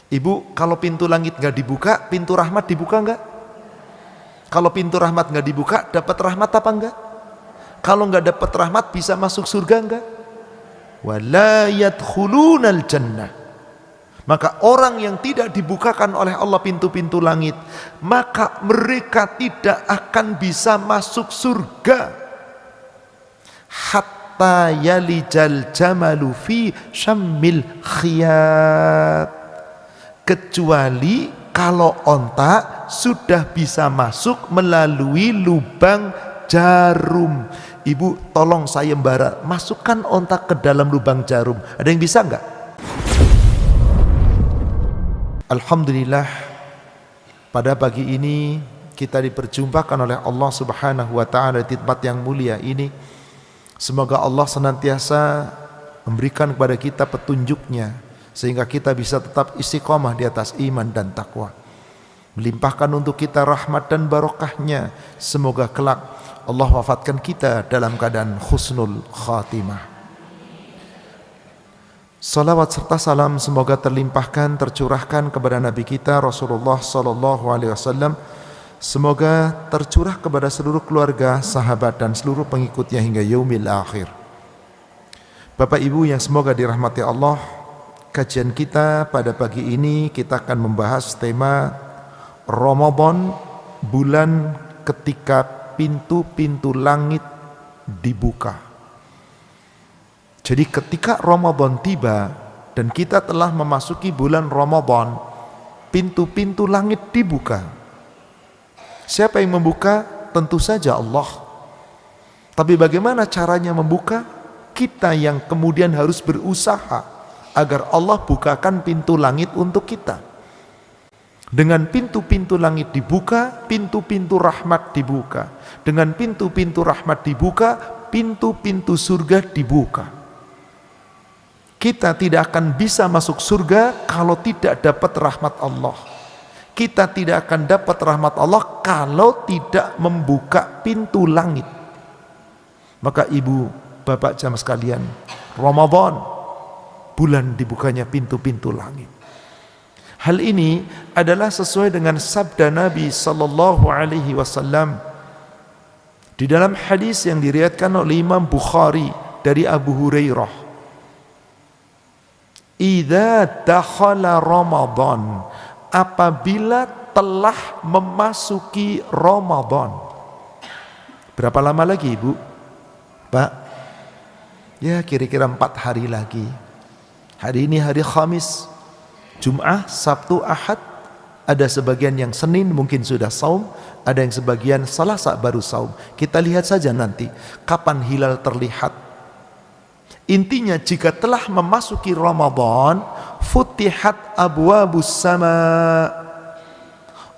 Ibu, kalau pintu langit nggak dibuka, pintu rahmat dibuka nggak? Kalau pintu rahmat nggak dibuka, dapat rahmat apa enggak? Kalau nggak dapat rahmat, bisa masuk surga enggak? Wala yadkhulunal jannah. Maka orang yang tidak dibukakan oleh Allah pintu-pintu langit, maka mereka tidak akan bisa masuk surga. Hatta yalijal jamalu fi syammil khiyat. Kecuali kalau onta sudah bisa masuk melalui lubang jarum. Ibu, tolong sayembara, masukkan onta ke dalam lubang jarum. Ada yang bisa enggak? Alhamdulillah, pada pagi ini kita diperjumpakan oleh Allah Subhanahu wa ta'ala di tempat yang mulia ini. Semoga Allah senantiasa memberikan kepada kita petunjuknya, sehingga kita bisa tetap istiqomah di atas iman dan takwa. Melimpahkan untuk kita rahmat dan barokahnya. Semoga kelak Allah wafatkan kita dalam keadaan husnul khatimah. Salawat serta salam semoga terlimpahkan, tercurahkan kepada Nabi kita Rasulullah sallallahu alaihi wasallam. Semoga tercurah kepada seluruh keluarga, sahabat dan seluruh pengikutnya hingga yaumil akhir. Bapak Ibu yang semoga dirahmati Allah, kajian kita pada pagi ini kita akan membahas tema Ramadan, bulan ketika pintu-pintu langit dibuka. Jadi ketika Ramadan tiba dan kita telah memasuki bulan Ramadan, pintu-pintu langit dibuka. Siapa yang membuka? Tentu saja Allah. Tapi bagaimana caranya membuka? Kita yang kemudian harus berusaha agar Allah bukakan pintu langit untuk kita. Dengan pintu-pintu langit dibuka, pintu-pintu rahmat dibuka. Dengan pintu-pintu rahmat dibuka, pintu-pintu surga dibuka. Kita tidak akan bisa masuk surga kalau tidak dapat rahmat Allah. Kita tidak akan dapat rahmat Allah kalau tidak membuka pintu langit. Maka ibu, bapak jamaah sekalian, Ramadan, bulan dibukanya pintu-pintu langit. Hal ini adalah sesuai dengan sabda Nabi sallallahu alaihi wasallam di dalam hadis yang diriwayatkan oleh Imam Bukhari dari Abu Hurairah. Idza dakhala Ramadan, apabila telah memasuki Ramadan. Berapa lama lagi Ibu? Pak? Ya kira-kira 4 hari lagi. Hari ini hari Khamis, Jum'ah, Sabtu, Ahad. Ada sebagian yang Senin mungkin sudah saum, ada yang sebagian Selasa baru saum. Kita lihat saja nanti kapan hilal terlihat. Intinya jika telah memasuki Ramadan, futihat abwabus sama.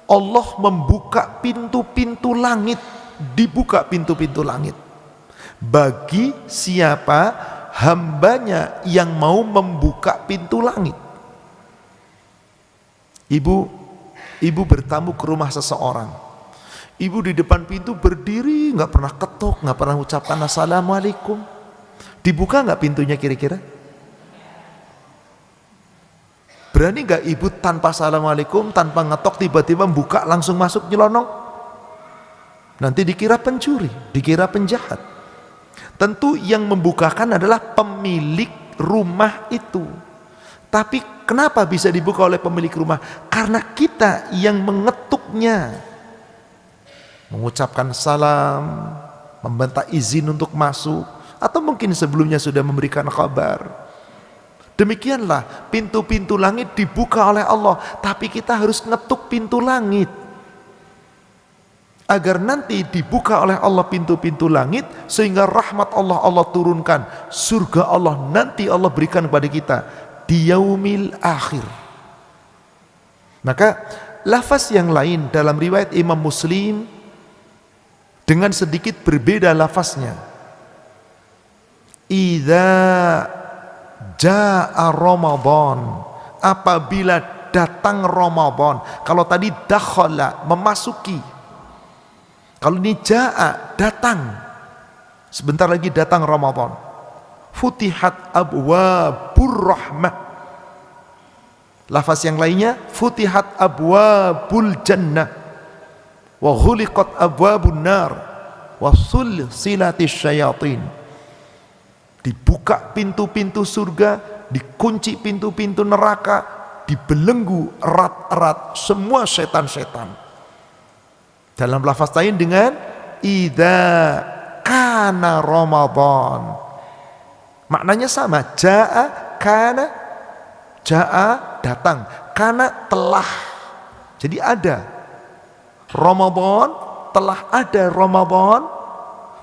Allah membuka pintu-pintu langit, dibuka pintu-pintu langit. Bagi siapa hambanya yang mau membuka pintu langit. Ibu bertamu ke rumah seseorang. Ibu di depan pintu berdiri, nggak pernah ketuk, nggak pernah ucapkan assalamualaikum. Dibuka nggak pintunya kira-kira? Berani nggak ibu tanpa assalamualaikum, tanpa ngetok tiba-tiba buka langsung masuk nyelonong? Nanti dikira pencuri, dikira penjahat. Tentu yang membukakan adalah pemilik rumah itu. Tapi kenapa bisa dibuka oleh pemilik rumah? Karena kita yang mengetuknya, mengucapkan salam, meminta izin untuk masuk, atau mungkin sebelumnya sudah memberikan kabar. Demikianlah pintu-pintu langit dibuka oleh Allah, tapi kita harus ngetuk pintu langit agar nanti dibuka oleh Allah pintu-pintu langit, sehingga rahmat Allah turunkan, surga Allah nanti Allah berikan kepada kita di yaumil akhir. Maka lafaz yang lain dalam riwayat Imam Muslim dengan sedikit berbeda lafaznya. Idza jaa Ramadan, apabila datang Ramadan. Kalau tadi dakhala, memasuki. Kalau ini jaa, datang. Sebentar lagi datang Ramadan. Futihat abwabur rahmah. Lafaz yang lainnya, futihat abwabul jannah wa ghuliqat abwabun nar wa sulsilatis syayatin. Dibuka pintu-pintu surga, dikunci pintu-pintu neraka, dibelenggu erat-erat semua setan-setan. Dalam lafaz lain dengan idza kana Ramadan. Maknanya sama, jaa kana, jaa datang, kana telah. Jadi ada Ramadan, telah ada Ramadan,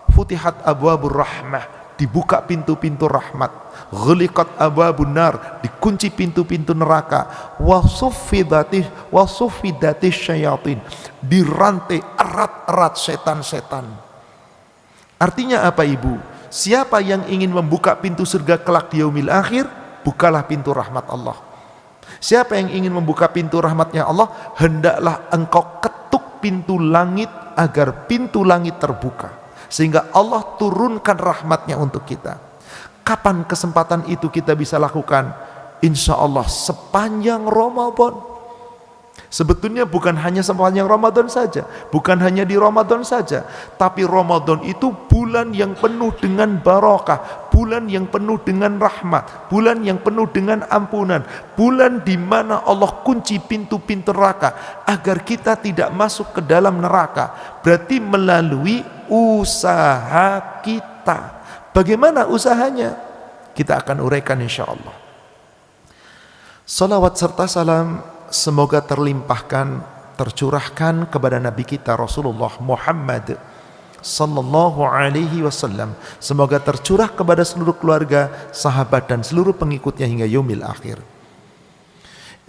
futihat abwabur rahmah, dibuka pintu-pintu rahmat, ghuliqat abwabun nar, dikunci pintu-pintu neraka, wasuffidatis syayatin, dirantai erat-erat setan-setan. Artinya apa Ibu? Siapa yang ingin membuka pintu surga kelak di yaumil akhir, bukalah pintu rahmat Allah. Siapa yang ingin membuka pintu rahmatnya Allah, hendaklah engkau ketuk pintu langit agar pintu langit terbuka, sehingga Allah turunkan rahmatnya untuk kita. Kapan kesempatan itu kita bisa lakukan? Insya Allah sepanjang Ramadan. Sebetulnya bukan hanya sepanjang Ramadan saja, bukan hanya di Ramadan saja, tapi Ramadan itu bulan yang penuh dengan barakah, bulan yang penuh dengan rahmat, bulan yang penuh dengan ampunan, bulan di mana Allah kunci pintu-pintu neraka agar kita tidak masuk ke dalam neraka. Berarti melalui usaha kita. Bagaimana usahanya? Kita akan uraikan insya Allah. Salawat serta salam semoga terlimpahkan, tercurahkan kepada Nabi kita Rasulullah Muhammad sallallahu alaihi wasallam. Semoga tercurah kepada seluruh keluarga, sahabat dan seluruh pengikutnya hingga yaumil akhir.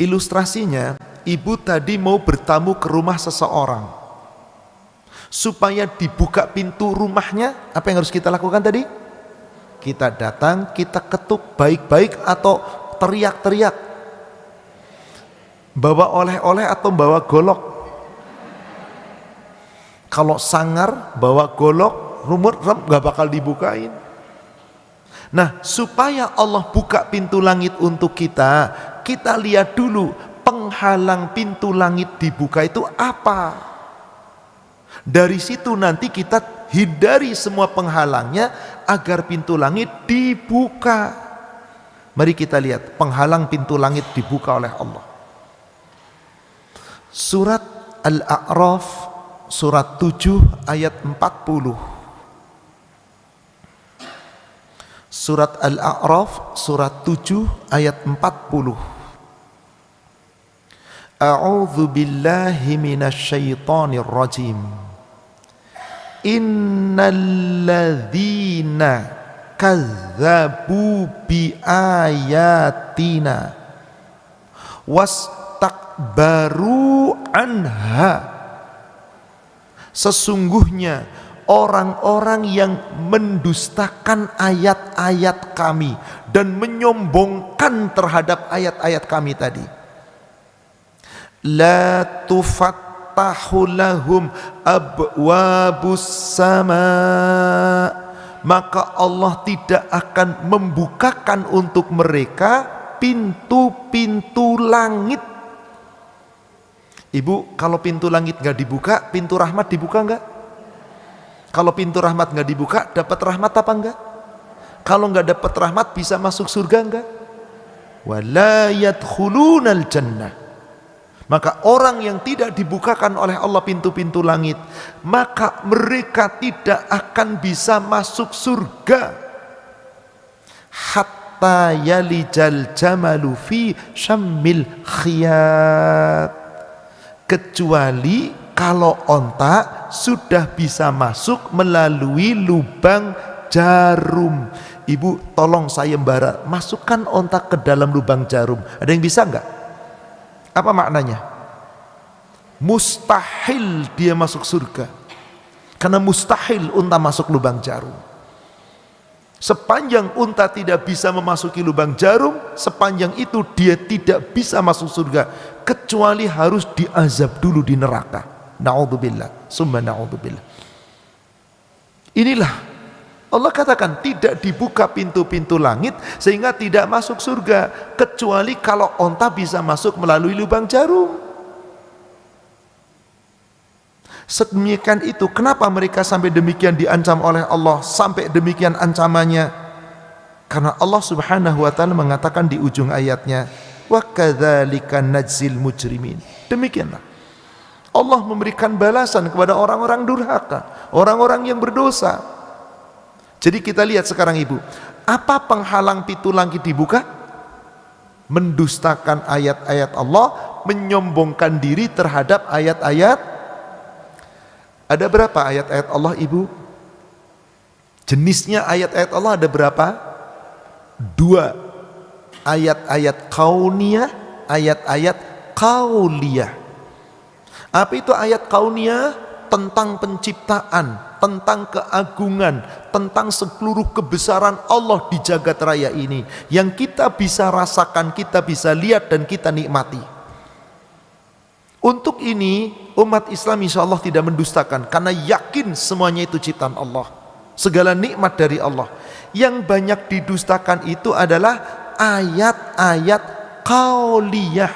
Ilustrasinya, ibu tadi mau bertamu ke rumah seseorang. Supaya dibuka pintu rumahnya, apa yang harus kita lakukan tadi? Kita datang, kita ketuk baik-baik atau teriak-teriak. Bawa oleh-oleh atau bawa golok? Kalau sangar bawa golok, rumut gak bakal dibukain. Nah, supaya Allah buka pintu langit untuk kita, kita lihat dulu penghalang pintu langit dibuka itu apa. Dari situ nanti kita hindari semua penghalangnya agar pintu langit dibuka. Mari kita lihat penghalang pintu langit dibuka oleh Allah. Surat Al-A'raf surat 7 ayat 40. Surat Al-A'raf surat 7 ayat 40. A'udzu billahi minasyaitonir rajim. Innal ladzina kazzabu bi ayatina baru anha, sesungguhnya orang-orang yang mendustakan ayat-ayat kami dan menyombongkan terhadap ayat-ayat kami tadi, la tufattahu lahum abwabus sama, maka Allah tidak akan membukakan untuk mereka pintu-pintu langit. Ibu, kalau pintu langit nggak dibuka, pintu rahmat dibuka nggak? Kalau pintu rahmat nggak dibuka, dapat rahmat apa enggak? Kalau nggak dapat rahmat, bisa masuk surga enggak? Wala yadkhulunal jannah. Maka orang yang tidak dibukakan oleh Allah pintu-pintu langit, maka mereka tidak akan bisa masuk surga. Hatta yalijal jamalu fi syammil khiyat, kecuali kalau onta sudah bisa masuk melalui lubang jarum. Ibu, tolong sayembara, masukkan onta ke dalam lubang jarum. Ada yang bisa enggak? Apa maknanya? Mustahil dia masuk surga, karena mustahil unta masuk lubang jarum. Sepanjang unta tidak bisa memasuki lubang jarum, sepanjang itu dia tidak bisa masuk surga, kecuali harus diazab dulu di neraka. Na'udzubillah, summa na'udzubillah. Inilah Allah katakan tidak dibuka pintu-pintu langit sehingga tidak masuk surga kecuali kalau onta bisa masuk melalui lubang jarum. Sedemikian itu, kenapa mereka sampai demikian diancam oleh Allah, sampai demikian ancamannya? Karena Allah Subhanahu wa taala mengatakan di ujung ayatnya, wa kadzalika najzil mujrimin. Demikianlah Allah memberikan balasan kepada orang-orang durhaka, orang-orang yang berdosa. Jadi kita lihat sekarang Ibu, apa penghalang pintu langit dibuka? Mendustakan ayat-ayat Allah, menyombongkan diri terhadap ayat-ayat. Ada berapa ayat-ayat Allah Ibu? Jenisnya ayat-ayat Allah ada berapa? 2. Ayat-ayat kauniyah, ayat-ayat qauliyah. Apa itu ayat kauniyah? Tentang penciptaan, tentang keagungan, tentang seluruh kebesaran Allah di jagat raya ini yang kita bisa rasakan, kita bisa lihat dan kita nikmati. Untuk ini umat Islam insya Allah tidak mendustakan karena yakin semuanya itu ciptaan Allah, segala nikmat dari Allah. Yang banyak didustakan itu adalah ayat-ayat qauliyah.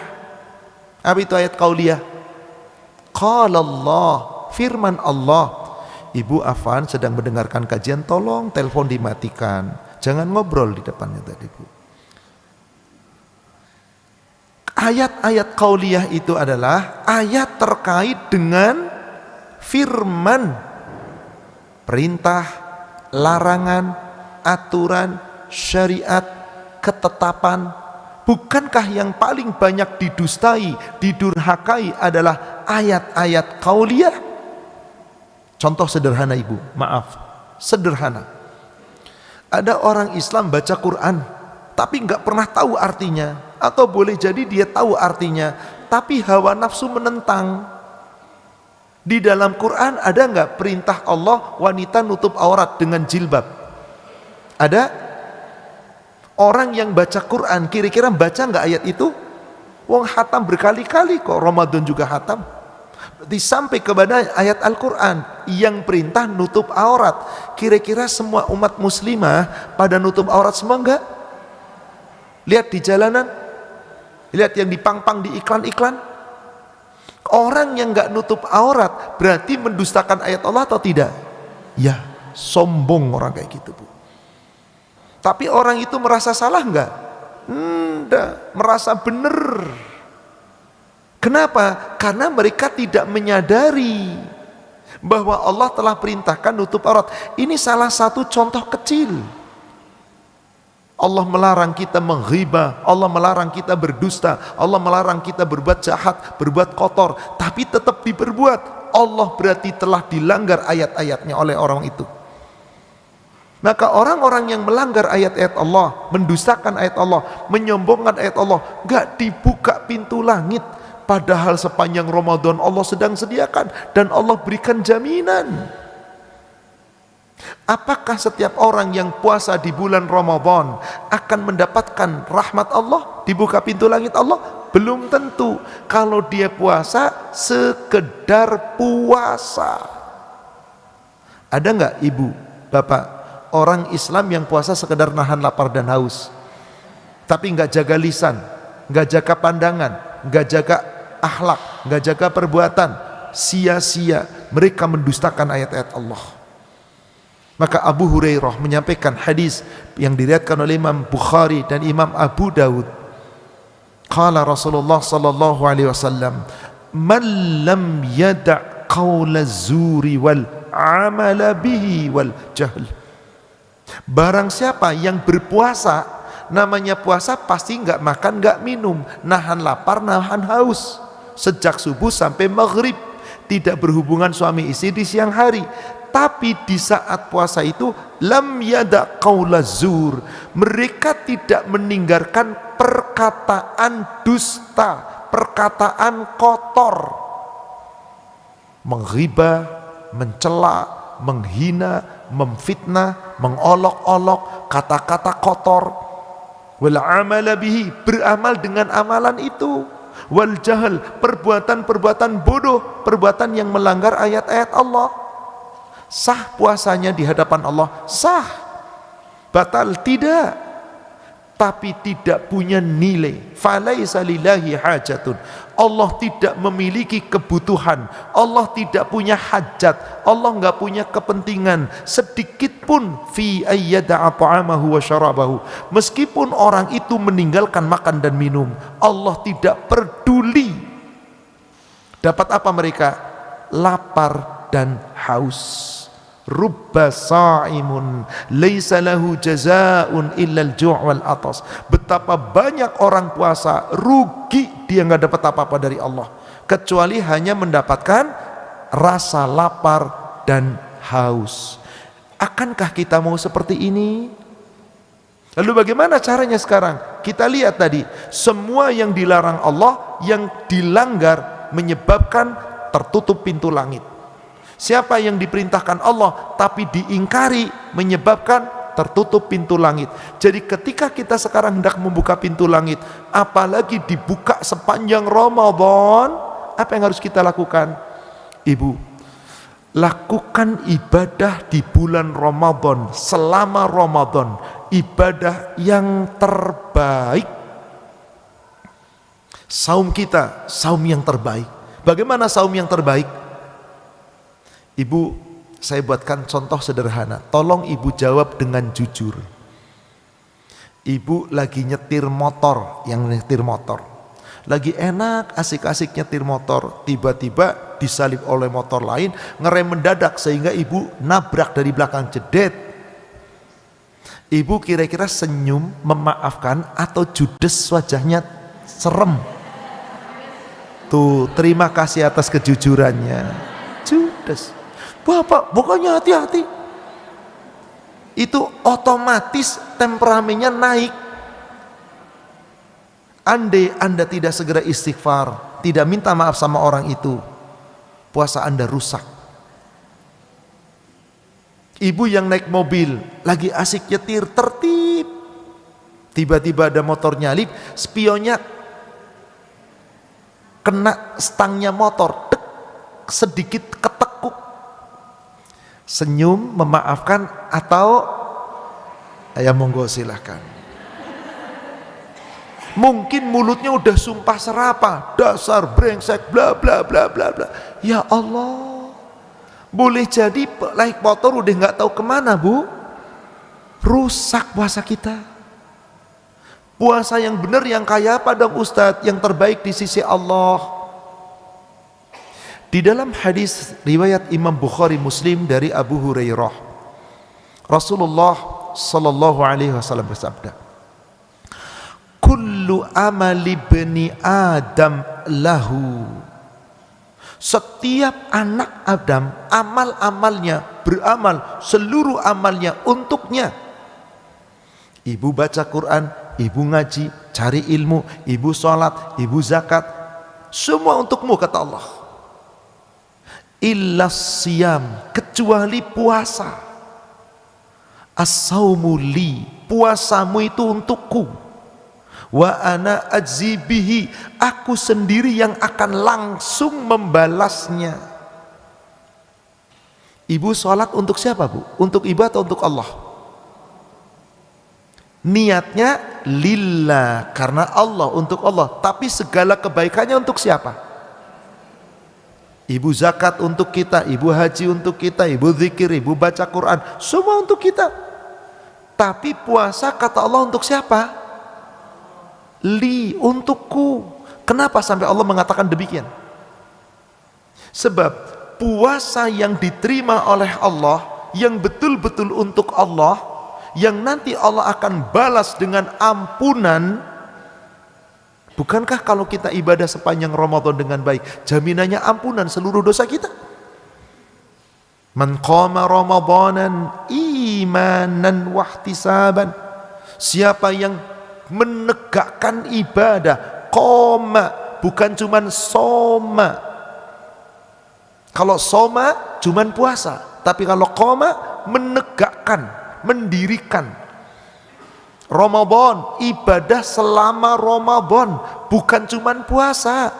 Apa itu ayat qauliyah? Qala Allah, firman Allah. Ibu Afan sedang mendengarkan kajian, tolong telepon dimatikan, jangan ngobrol di depannya tadi Bu. Ayat-ayat qauliyah itu adalah ayat terkait dengan firman, perintah, larangan, aturan, syariat, ketetapan. Bukankah yang paling banyak didustai, didurhakai adalah ayat-ayat qauliyah? Contoh sederhana Ibu, maaf, sederhana. Ada orang Islam baca Quran, tapi nggak pernah tahu artinya, atau boleh jadi dia tahu artinya, tapi hawa nafsu menentang. Di dalam Quran ada nggak perintah Allah wanita nutup aurat dengan jilbab? Ada? Orang yang baca Quran kira-kira baca nggak ayat itu? Wong hatam berkali-kali kok, Ramadan juga hatam. Berarti sampai kepada ayat Al-Quran yang perintah nutup aurat. Kira-kira semua umat muslimah pada nutup aurat semua enggak? Lihat di jalanan, lihat yang dipang-pang di iklan-iklan. Orang yang enggak nutup aurat berarti mendustakan ayat Allah atau tidak? Ya, sombong orang kayak gitu Bu. Tapi orang itu merasa salah enggak? Enggak, merasa benar. Kenapa? Karena mereka tidak menyadari bahwa Allah telah perintahkan nutup aurat. Ini salah satu contoh kecil. Allah melarang kita menghibah, Allah melarang kita berdusta, Allah melarang kita berbuat jahat, berbuat kotor, tapi tetap diperbuat. Allah berarti telah dilanggar ayat-ayatnya oleh orang itu. Maka orang-orang yang melanggar ayat-ayat Allah, mendustakan ayat Allah, menyombongkan ayat Allah, gak dibuka pintu langit. Padahal sepanjang Ramadan Allah sedang sediakan dan Allah berikan jaminan. Apakah setiap orang yang puasa di bulan Ramadan akan mendapatkan rahmat Allah, dibuka pintu langit Allah? Belum tentu. Kalau dia puasa sekedar puasa. Ada enggak Ibu, Bapak, orang Islam yang puasa sekedar nahan lapar dan haus, tapi enggak jaga lisan, enggak jaga pandangan, enggak jaga akhlak, enggak jaga perbuatan, sia-sia mereka mendustakan ayat-ayat Allah. Maka Abu Hurairah menyampaikan hadis yang diriwayatkan oleh Imam Bukhari dan Imam Abu Dawud. Qala Rasulullah sallallahu alaihi wasallam, "Man lam yada' qaula zuri wal amala bihi wal jahl." Barang siapa yang berpuasa, namanya puasa pasti enggak makan, enggak minum, nahan lapar, nahan haus sejak subuh sampai maghrib, tidak berhubungan suami istri di siang hari. Tapi di saat puasa itu lam yada qaula zur, mereka tidak meninggalkan perkataan dusta, perkataan kotor, menghibah, mencela, menghina, memfitnah, mengolok-olok, kata-kata kotor. Wal amala bihi, beramal dengan amalan itu. Wal jahal, perbuatan-perbuatan bodoh, perbuatan yang melanggar ayat-ayat Allah. Sah puasanya di hadapan Allah? Sah. Batal? Tidak. Tapi tidak punya nilai. Falaisa lillahi hajatun. Allah tidak memiliki kebutuhan. Allah tidak punya hajat. Allah enggak punya kepentingan sedikit pun fi ayyada'a ta'amahu wa syarabahu. Meskipun orang itu meninggalkan makan dan minum, Allah tidak peduli. Dapat apa mereka? Lapar dan haus. Rubba sa'imun laisa lahu jazaa'un illa al-ju' wal atas. Betapa banyak orang puasa rugi, dia enggak dapat apa-apa dari Allah kecuali hanya mendapatkan rasa lapar dan haus. Akankah kita mau seperti ini? Lalu bagaimana caranya sekarang? Kita lihat tadi, semua yang dilarang Allah, yang dilanggar menyebabkan tertutup pintu langit. Siapa yang diperintahkan Allah tapi diingkari menyebabkan tertutup pintu langit. Jadi ketika kita sekarang hendak membuka pintu langit, apalagi dibuka sepanjang Ramadan, apa yang harus kita lakukan? Ibu, lakukan ibadah di bulan Ramadan, selama Ramadan, ibadah yang terbaik. Saum kita, saum yang terbaik. Bagaimana saum yang terbaik? Ibu, saya buatkan contoh sederhana. Tolong ibu jawab dengan jujur. Ibu lagi nyetir motor, yang nyetir motor. Lagi enak, asik-asik nyetir motor. Tiba-tiba disalip oleh motor lain, ngerem mendadak sehingga ibu nabrak dari belakang, jedet. Ibu kira-kira senyum, memaafkan, atau judes wajahnya serem? Tuh, terima kasih atas kejujurannya. Judes. Bapak, pokoknya hati-hati. Itu otomatis temperamennya naik. Andai Anda tidak segera istighfar, tidak minta maaf sama orang itu, puasa Anda rusak. Ibu yang naik mobil, lagi asik nyetir, tertib. Tiba-tiba ada motor nyalip, spionnya kena stangnya motor, dek, sedikit ketekuk. Senyum, memaafkan, atau ya monggo silahkan. Mungkin mulutnya udah sumpah serapah, dasar brengsek, bla bla bla bla bla. Ya Allah, boleh jadi naik motor udah nggak tahu kemana, Bu. Rusak puasa kita. Puasa yang benar yang kayak apa dong Ustadz? Yang terbaik di sisi Allah. Di dalam hadis riwayat Imam Bukhari Muslim dari Abu Hurairah, Rasulullah sallallahu alaihi wasallam bersabda, "Kullu amali bani Adam lahu." Setiap anak Adam, amal-amalnya, beramal, seluruh amalnya untuknya. Ibu baca Quran, ibu ngaji, cari ilmu, ibu sholat, ibu zakat, semua untukmu kata Allah. Illa siyam, kecuali puasa. As-saumu li, puasamu itu untukku. Wa ana ajzi bihi, aku sendiri yang akan langsung membalasnya. Ibu sholat untuk siapa, Bu? Untuk ibu atau untuk Allah? Niatnya lillah, karena Allah, untuk Allah. Tapi segala kebaikannya untuk siapa? Ibu zakat untuk kita, ibu haji untuk kita, ibu zikir, ibu baca Quran, semua untuk kita. Tapi puasa kata Allah untuk siapa? Li, untukku. Kenapa sampai Allah mengatakan demikian? Sebab puasa yang diterima oleh Allah, yang betul-betul untuk Allah, yang nanti Allah akan balas dengan ampunan. Bukankah kalau kita ibadah sepanjang Ramadan dengan baik, jaminannya ampunan seluruh dosa kita? Man qama Ramadanan imanan wahtisaban. Siapa yang menegakkan ibadah, qoma, bukan cuman soma. Kalau soma cuman puasa, tapi kalau qoma menegakkan, mendirikan. Ramadan, ibadah selama Ramadan, bukan cuman puasa,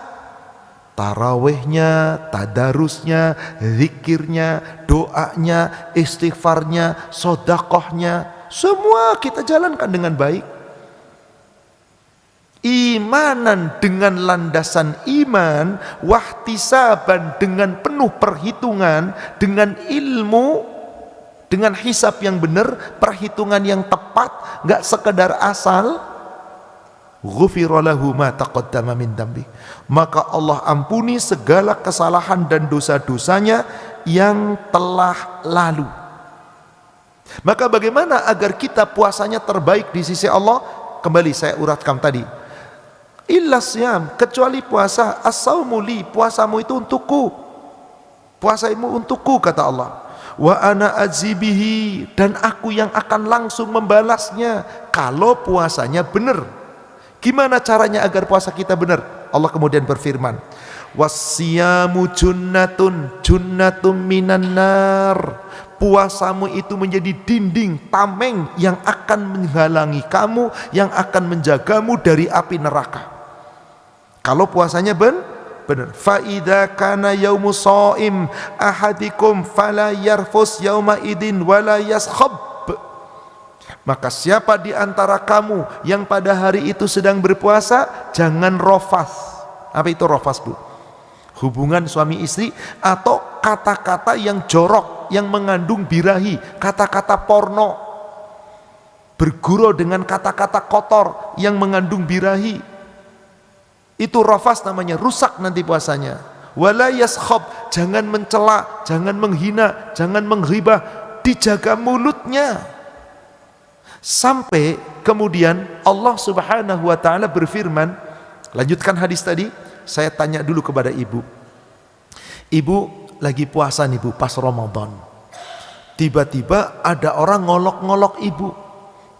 tarawihnya, tadarusnya, zikirnya, doanya, istighfarnya, sodakohnya, semua kita jalankan dengan baik. Imanan dengan landasan iman, wahtisaban dengan penuh perhitungan, dengan ilmu, dengan hisab yang benar, perhitungan yang tepat, gak sekedar asal. Ghufira lahu ma taqaddama min dambi, maka Allah ampuni segala kesalahan dan dosa-dosanya yang telah lalu. Maka bagaimana agar kita puasanya terbaik di sisi Allah? Kembali saya uratkan tadi, illa siyam, kecuali puasa. As-saumu li, puasamu itu untukku, puasamu untukku, kata Allah. Wa ana azibihi, dan aku yang akan langsung membalasnya kalau puasanya benar. Gimana caranya agar puasa kita benar? Allah kemudian berfirman, wassiyamu junnatun minan nar, puasamu itu menjadi dinding tameng yang akan menghalangi kamu, yang akan menjagamu dari api neraka kalau puasanya benar. Fa idza kana yaumu shaim ahadikum fala yarfus yauma idin wala yaskhab, maka siapa di antara kamu yang pada hari itu sedang berpuasa, jangan rofas. Apa itu rofas, Bu? Hubungan suami istri atau kata-kata yang jorok, yang mengandung birahi, kata-kata porno, bergurau dengan kata-kata kotor yang mengandung birahi. Itu rofas namanya, rusak nanti puasanya. Wala yaskhab, jangan mencela, jangan menghina, jangan menghibah, dijaga mulutnya. Sampai kemudian Allah Subhanahu wa ta'ala berfirman, lanjutkan hadis tadi. Saya tanya dulu kepada ibu lagi puasa nih Bu, pas Ramadan, tiba-tiba ada orang ngolok-ngolok ibu,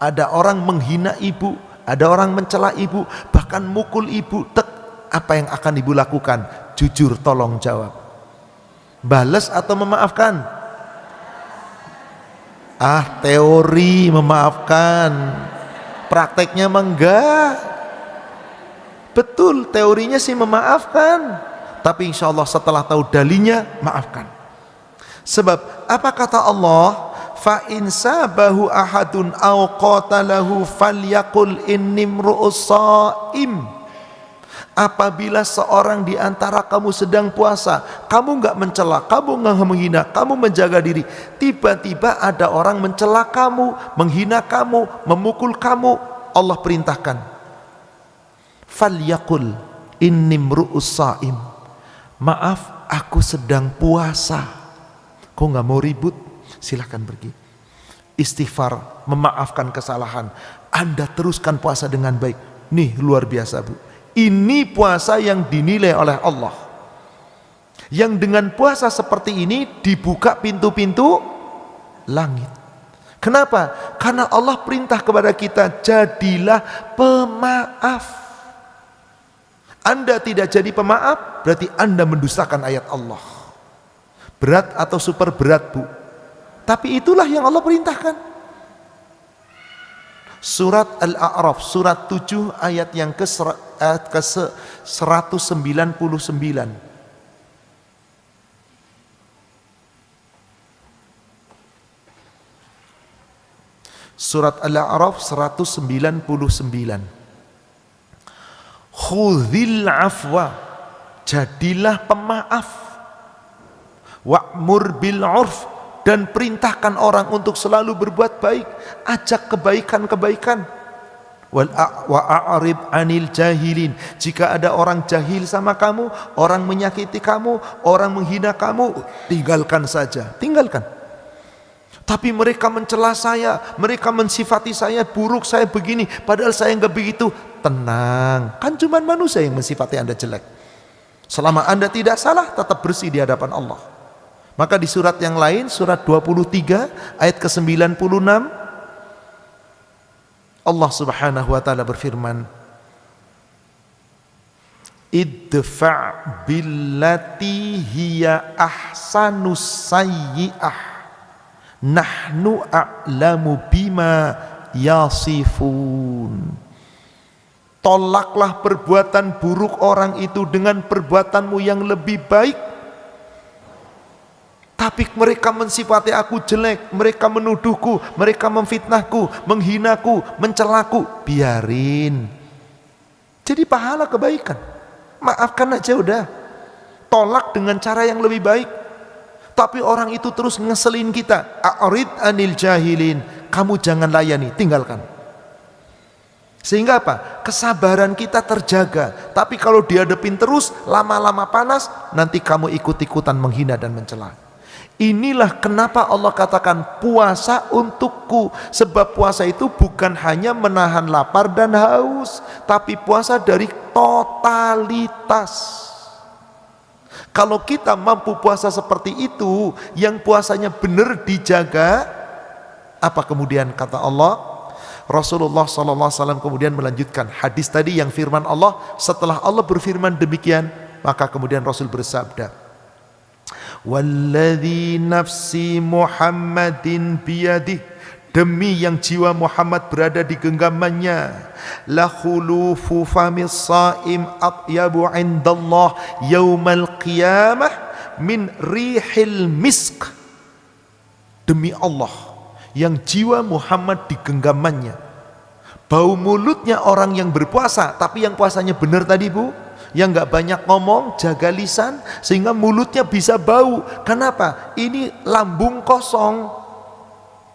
ada orang menghina ibu, ada orang mencela ibu, bahkan mukul ibu. Apa yang akan ibu lakukan? Jujur, tolong jawab. Balas atau memaafkan? Teori memaafkan, prakteknya enggak. Betul, teorinya sih memaafkan, tapi insya Allah setelah tahu dalinya, maafkan. Sebab apa kata Allah? Fa in sabahu ahadun aw qatalahu falyaqul inni mru'us shaim. Apabila seorang di antara kamu sedang puasa, kamu enggak mencela, kamu enggak menghina, kamu menjaga diri, tiba-tiba ada orang mencela kamu, menghina kamu, memukul kamu, Allah perintahkan, falyaqul inni mru'us shaim, maaf aku sedang puasa. Kok enggak mau ribut? Silahkan pergi. Istighfar, memaafkan kesalahan, Anda teruskan puasa dengan baik. Nih luar biasa, Bu. Ini puasa yang dinilai oleh Allah, yang dengan puasa seperti ini dibuka pintu-pintu langit. Kenapa? Karena Allah perintah kepada kita, jadilah pemaaf. Anda tidak jadi pemaaf, berarti Anda mendustakan ayat Allah. Berat atau super berat, Bu? Tapi itulah yang Allah perintahkan. Surat Al-A'raf, surat 7 ayat yang ke-199. Surat Al-A'raf 199. Khudhil afwa, jadilah pemaaf. Wa'mur bil 'urf, dan perintahkan orang untuk selalu berbuat baik, ajak kebaikan-kebaikan. Wa'arib anil jahilin, jika ada orang jahil sama kamu, orang menyakiti kamu, orang menghina kamu, tinggalkan saja, tinggalkan. Tapi mereka mencela saya, mereka mensifati saya buruk, saya begini, padahal saya enggak begitu. Tenang, kan cuma manusia yang mensifati Anda jelek. Selama Anda tidak salah, tetap bersih di hadapan Allah. Maka di surat yang lain, surat 23 ayat ke-96, Allah Subhanahu wa ta'ala berfirman, idfa' billati hiya ahsanus sayyi'ah nahnu a'lamu bima yasifun. Tolaklah perbuatan buruk orang itu dengan perbuatanmu yang lebih baik. Tapi mereka mensifati aku jelek, mereka menuduhku, mereka memfitnahku, menghinaku, mencelaku. Biarin. Jadi pahala kebaikan. Maafkan aja udah. Tolak dengan cara yang lebih baik. Tapi orang itu terus ngeselin kita. A'rid anil jahilin. Kamu jangan layani, tinggalkan. Sehingga apa? Kesabaran kita terjaga. Tapi kalau dihadapin terus, lama-lama panas, nanti kamu ikut-ikutan menghina dan mencela. Inilah kenapa Allah katakan puasa untukku. Sebab puasa itu bukan hanya menahan lapar dan haus, tapi puasa dari totalitas. Kalau kita mampu puasa seperti itu, yang puasanya benar dijaga, apa kemudian kata Allah? Rasulullah SAW kemudian melanjutkan hadis tadi yang firman Allah. Setelah Allah berfirman demikian, maka kemudian Rasul bersabda, walladzi nafsi Muhammadin biyadih, demi yang jiwa Muhammad berada di genggamannya, la khulufu famis saim atyabu indallah yaumal qiyamah min rihil misk. Demi Allah, yang jiwa Muhammad di genggamannya, bau mulutnya orang yang berpuasa, tapi yang puasanya benar tadi bu, yang gak banyak ngomong, jaga lisan, sehingga mulutnya bisa bau. Kenapa? Ini lambung kosong,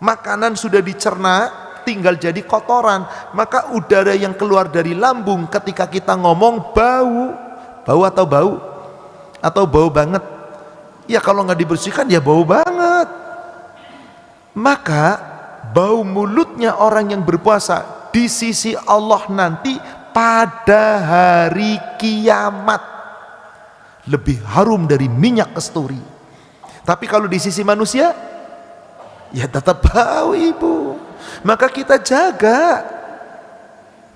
makanan sudah dicerna, tinggal jadi kotoran. Maka udara yang keluar dari lambung ketika kita ngomong bau. Bau atau bau? Atau bau banget? Ya kalau nggak dibersihkan ya bau banget. Maka bau mulutnya orang yang berpuasa di sisi Allah nanti pada hari kiamat lebih harum dari minyak kasturi. Tapi kalau di sisi manusia, ya tetap bau ibu. Maka kita jaga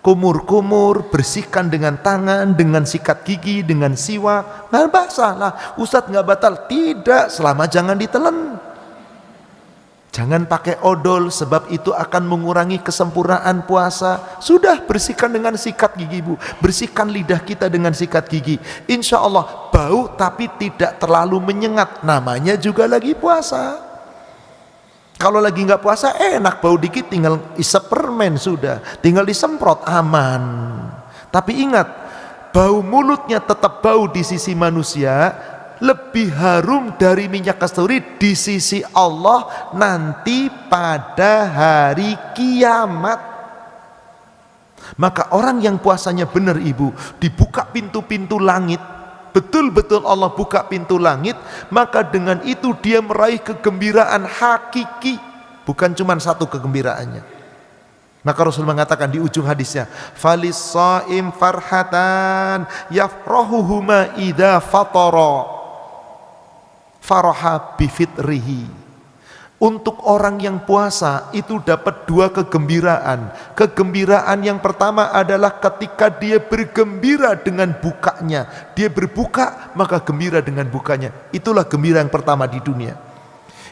kumur-kumur, bersihkan dengan tangan, dengan sikat gigi, dengan siwak. Nggak masalah, Ustadz nggak batal. Tidak, selama jangan ditelan. Jangan pakai odol, sebab itu akan mengurangi kesempurnaan puasa. Sudah, bersihkan dengan sikat gigi bu. Bersihkan lidah kita dengan sikat gigi. Insya Allah bau tapi tidak terlalu menyengat. Namanya juga lagi puasa. Kalau lagi nggak puasa enak, bau dikit tinggal isep permen sudah. Tinggal disemprot, aman. Tapi ingat, bau mulutnya tetap bau di sisi manusia, lebih harum dari minyak kasturi di sisi Allah nanti pada hari kiamat. Maka orang yang puasanya benar ibu, dibuka pintu-pintu langit, betul-betul Allah buka pintu langit, maka dengan itu dia meraih kegembiraan hakiki, bukan cuma satu kegembiraannya. Maka Rasul mengatakan di ujung hadisnya, falis shaim farhatan yafrahuhuma idza fatara faraha bifitrihi. Untuk orang yang puasa itu dapat dua kegembiraan. Kegembiraan yang pertama adalah ketika dia bergembira dengan bukanya. Dia berbuka maka gembira dengan bukanya. Itulah gembira yang pertama di dunia.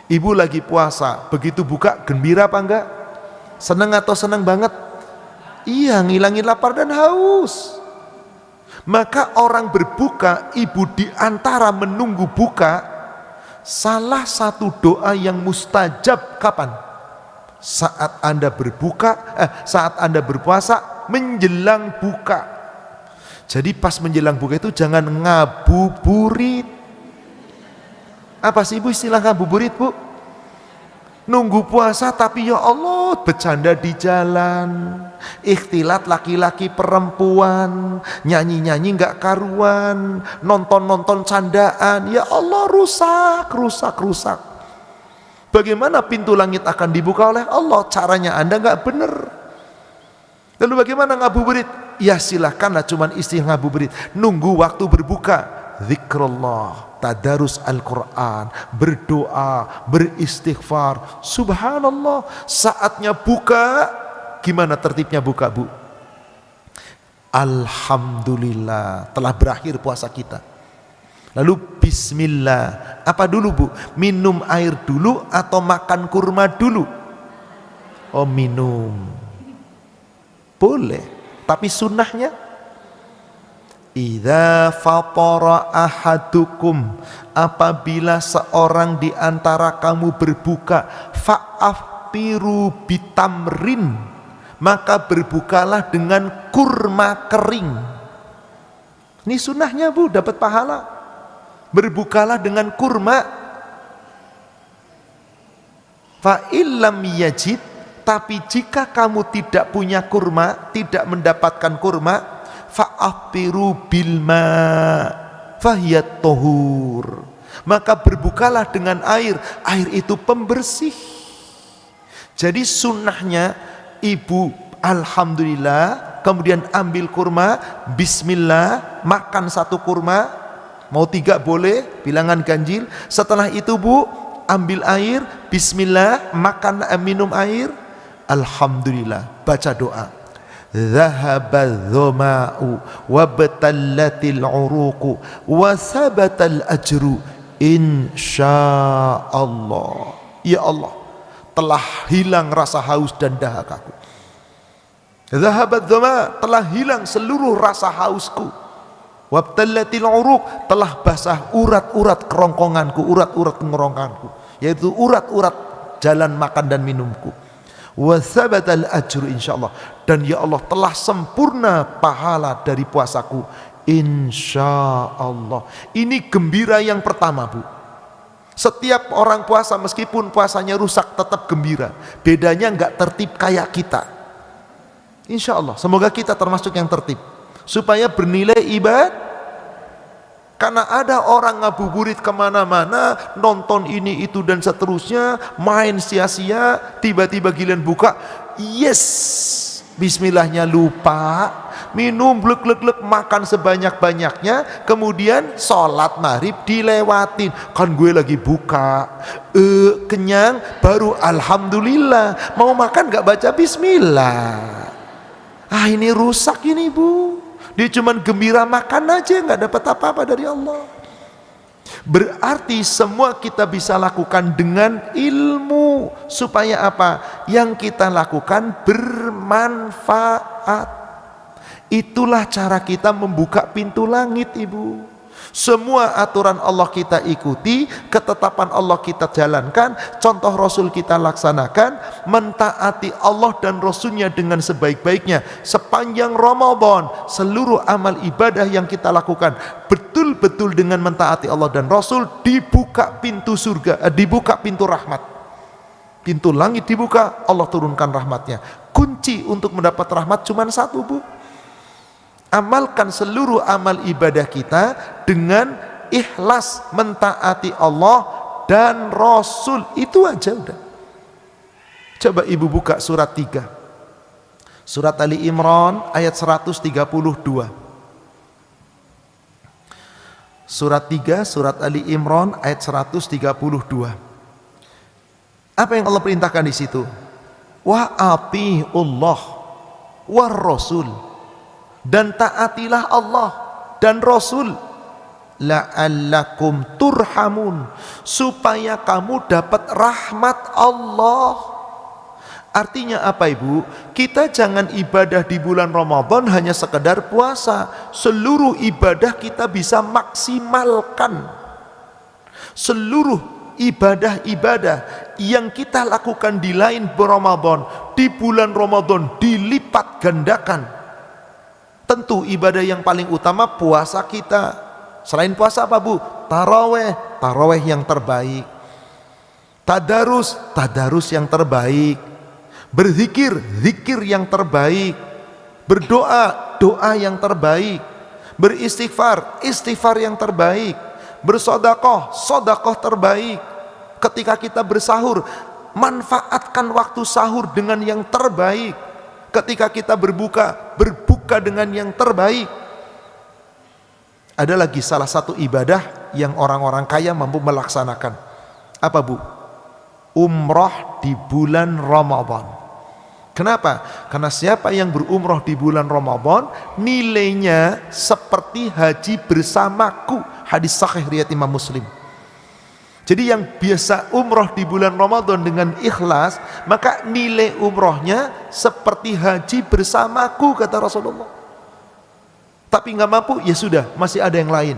Ibu lagi puasa, begitu buka gembira apa enggak? Senang atau senang banget? Iya, ngilangin lapar dan haus. Maka orang berbuka, ibu di antara menunggu buka, salah satu doa yang mustajab kapan? Saat Anda berbuka, saat Anda berpuasa menjelang buka. Jadi pas menjelang buka itu jangan ngabuburit. Apa sih ibu istilah ngabuburit bu? Nunggu puasa tapi ya Allah bercanda di jalan, ikhtilat laki-laki perempuan, nyanyi-nyanyi gak karuan, nonton-nonton candaan, ya Allah rusak. Bagaimana pintu langit akan dibuka oleh Allah? Caranya Anda gak benar. Lalu bagaimana ngabuburit? Ya silahkanlah cuman istilah ngabuburit, nunggu waktu berbuka, zikrullah, tadarus Al-Quran, berdoa, beristighfar. Subhanallah, saatnya buka. Gimana tertibnya buka bu? Alhamdulillah telah berakhir puasa kita. Lalu bismillah. Apa dulu bu? Minum air dulu atau makan kurma dulu? Oh minum. Boleh. Tapi sunnahnya, idza fatara ahadukum, apabila seorang di antara kamu berbuka, fa'aftiru bitamrin, maka berbukalah dengan kurma kering. Ini sunnahnya Bu, dapat pahala. Berbukalah dengan kurma. Fa illam yajid, tapi jika kamu tidak punya kurma, tidak mendapatkan kurma, fa'aftiru bilma fahiyat tohur, maka berbukalah dengan air. Air itu pembersih. Jadi sunnahnya ibu alhamdulillah, kemudian ambil kurma, bismillah, makan satu kurma, mau 3 boleh, bilangan ganjil. Setelah itu Bu, ambil air, bismillah, makan, minum air, alhamdulillah, baca doa. Dhahabadh dhama'u wabtallatil uruqu wa sabatal ajru insyaallah. Ya Allah, telah hilang rasa haus dan dahakaku. Dhahabadh dhama', telah hilang seluruh rasa hausku. Wabtallatil uruq, telah basah urat-urat kerongkonganku, urat-urat kerongkonganku, yaitu urat-urat jalan makan dan minumku. Wasabatal ajru insyaallah, dan ya Allah telah sempurna pahala dari puasaku insyaallah. Ini gembira yang pertama Bu. Setiap orang puasa meskipun puasanya rusak tetap gembira. Bedanya enggak tertib kayak kita. Insyaallah semoga kita termasuk yang tertib supaya bernilai ibadah. Karena ada orang ngabuburit kemana-mana, nonton ini itu dan seterusnya, main sia-sia, tiba-tiba giliran buka, yes, bismillahnya lupa, minum glek-glek-glek, makan sebanyak-banyaknya, kemudian sholat maghrib dilewatin. Kan gue lagi buka, kenyang, baru alhamdulillah, mau makan gak baca bismillah. Ini rusak ini Bu. Dia cuma gembira makan aja, nggak dapat apa-apa dari Allah. Berarti semua kita bisa lakukan dengan ilmu. Supaya apa? Yang kita lakukan bermanfaat. Itulah cara kita membuka pintu langit Ibu. Semua aturan Allah kita ikuti, ketetapan Allah kita jalankan, contoh Rasul kita laksanakan, mentaati Allah dan Rasulnya dengan sebaik-baiknya. Sepanjang Ramadan, seluruh amal ibadah yang kita lakukan betul-betul dengan mentaati Allah dan Rasul, dibuka pintu surga, dibuka pintu rahmat. Pintu langit dibuka, Allah turunkan rahmatnya. Kunci untuk mendapat rahmat cuma satu Bu. Amalkan seluruh amal ibadah kita dengan ikhlas mentaati Allah dan Rasul. Itu aja udah. Coba Ibu buka surat 3. Surat Ali Imran ayat 132. Surat 3, surat Ali Imran ayat 132. Apa yang Allah perintahkan di situ? Wa atiullah war rasul, dan taatilah Allah dan Rasul, la'allakum turhamun, supaya kamu dapat rahmat Allah. Artinya apa Ibu? Kita jangan ibadah di bulan Ramadan hanya sekedar puasa. Seluruh ibadah kita bisa maksimalkan. Seluruh ibadah-ibadah yang kita lakukan di lain Ramadan, di bulan Ramadan dilipat gandakan. Tentu ibadah yang paling utama puasa kita. Selain puasa apa Bu? Taraweh, taraweh yang terbaik. Tadarus, tadarus yang terbaik. Berzikir, zikir yang terbaik. Berdoa, doa yang terbaik. Beristighfar, istighfar yang terbaik. Bersodakoh, sodakoh terbaik. Ketika kita bersahur, manfaatkan waktu sahur dengan yang terbaik. Ketika kita berbuka, berbuka dengan yang terbaik. Ada lagi salah satu ibadah yang orang-orang kaya mampu melaksanakan. Apa Bu? Umrah di bulan Ramadan. Kenapa? Karena siapa yang berumrah di bulan Ramadan, nilainya seperti haji bersamaku. Hadis sahih riwayat Imam Muslim. Jadi yang biasa umroh di bulan Ramadan dengan ikhlas, maka nilai umrohnya seperti haji bersamaku, kata Rasulullah. Tapi nggak mampu, ya sudah, masih ada yang lain.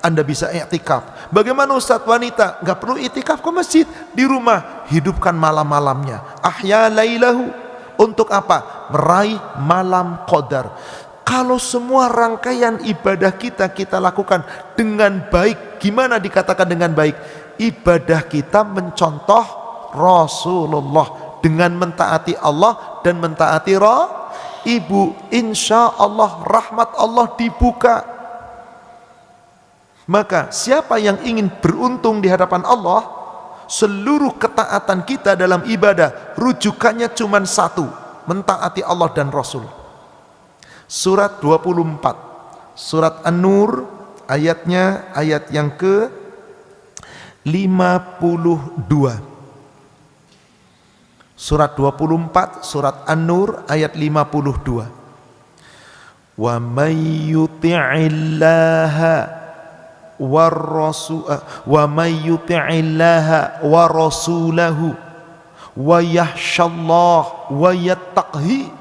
Anda bisa i'tikaf. Bagaimana Ustaz, wanita nggak perlu i'tikaf ke masjid, di rumah hidupkan malam-malamnya. Ahya lailahu. Untuk apa? Meraih malam qadar. Kalau semua rangkaian ibadah kita lakukan dengan baik, gimana dikatakan dengan baik? Ibadah kita mencontoh Rasulullah dengan mentaati Allah dan mentaati ibu. Insya Allah rahmat Allah dibuka. Maka siapa yang ingin beruntung di hadapan Allah, seluruh ketaatan kita dalam ibadah rujukannya cuma satu, mentaati Allah dan Rasul. Surat 24, surat An-Nur, ayatnya ayat yang ke 52. Surat 24, surat An-Nur, ayat 52. Wa may yuti'illaha war rasul wa may yuti'illaha wa rasulahu wa yakhshallah wa yattaqhi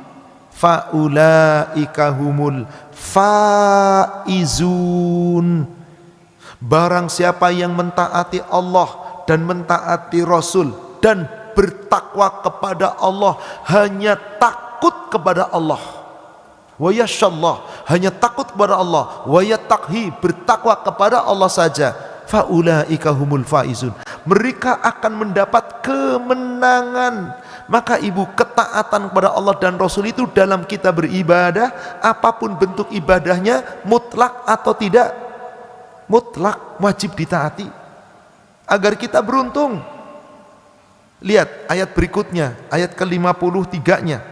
faulaika humul faizun. Barang siapa yang mentaati Allah dan mentaati Rasul dan bertakwa kepada Allah, hanya takut kepada Allah, wa yakhshallah, hanya takut kepada Allah, wa yattaqhi, bertakwa kepada Allah saja, faulaika humul faizun, mereka akan mendapat kemenangan. Maka ibu, ketaatan kepada Allah dan Rasul itu dalam kita beribadah, apapun bentuk ibadahnya, mutlak atau tidak mutlak, wajib ditaati agar kita beruntung. Lihat ayat berikutnya, ayat ke-53-nya,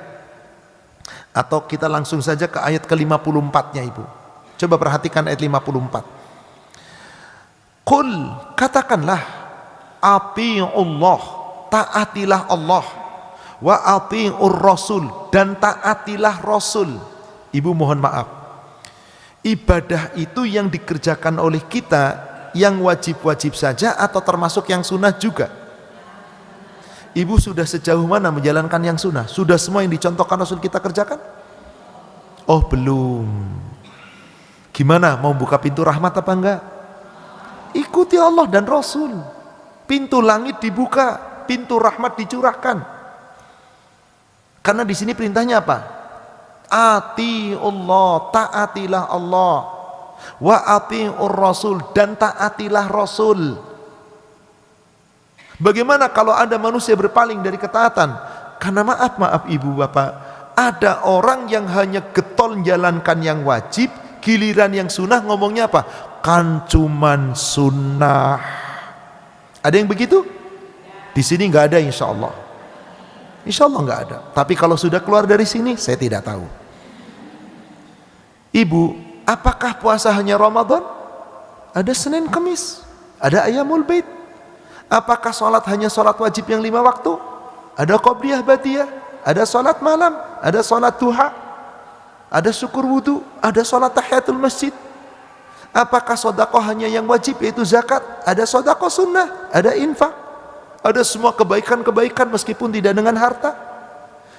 atau kita langsung saja ke ayat ke-54-nya ibu. Coba perhatikan ayat 54. Qul, katakanlah, ati'ullah, taatilah Allah, wa ati'ur rasul, dan taatilah Rasul. Ibu mohon maaf, ibadah itu yang dikerjakan oleh kita yang wajib-wajib saja atau termasuk yang sunnah juga? Ibu sudah sejauh mana menjalankan yang sunnah? Sudah semua yang dicontohkan Rasul kita kerjakan? Oh belum. Gimana, mau buka pintu rahmat apa enggak? Ikuti Allah dan Rasul. Pintu langit dibuka, pintu rahmat dicurahkan. Karena di sini perintahnya apa? Ati Allah, taatilah Allah, wa atiur Rasul, dan taatilah Rasul. Bagaimana kalau ada manusia berpaling dari ketaatan? Karena maaf ibu bapak, ada orang yang hanya getol menjalankan yang wajib, giliran yang sunnah ngomongnya apa? Kan cuman sunnah. Ada yang begitu? Di sini nggak ada, insya Allah. Insya Allah nggak ada. Tapi kalau sudah keluar dari sini, saya tidak tahu. Ibu, apakah puasa hanya Ramadan? Ada Senin Kamis, ada Ayyamul Bait. Apakah sholat hanya sholat wajib yang 5 waktu? Ada Qobliyah Batiyah, ada sholat malam, ada sholat duha, ada syukur wudu, ada sholat tahiyatul masjid. Apakah sodakoh hanya yang wajib yaitu zakat? Ada sodakoh sunnah, ada infak, ada semua kebaikan-kebaikan meskipun tidak dengan harta.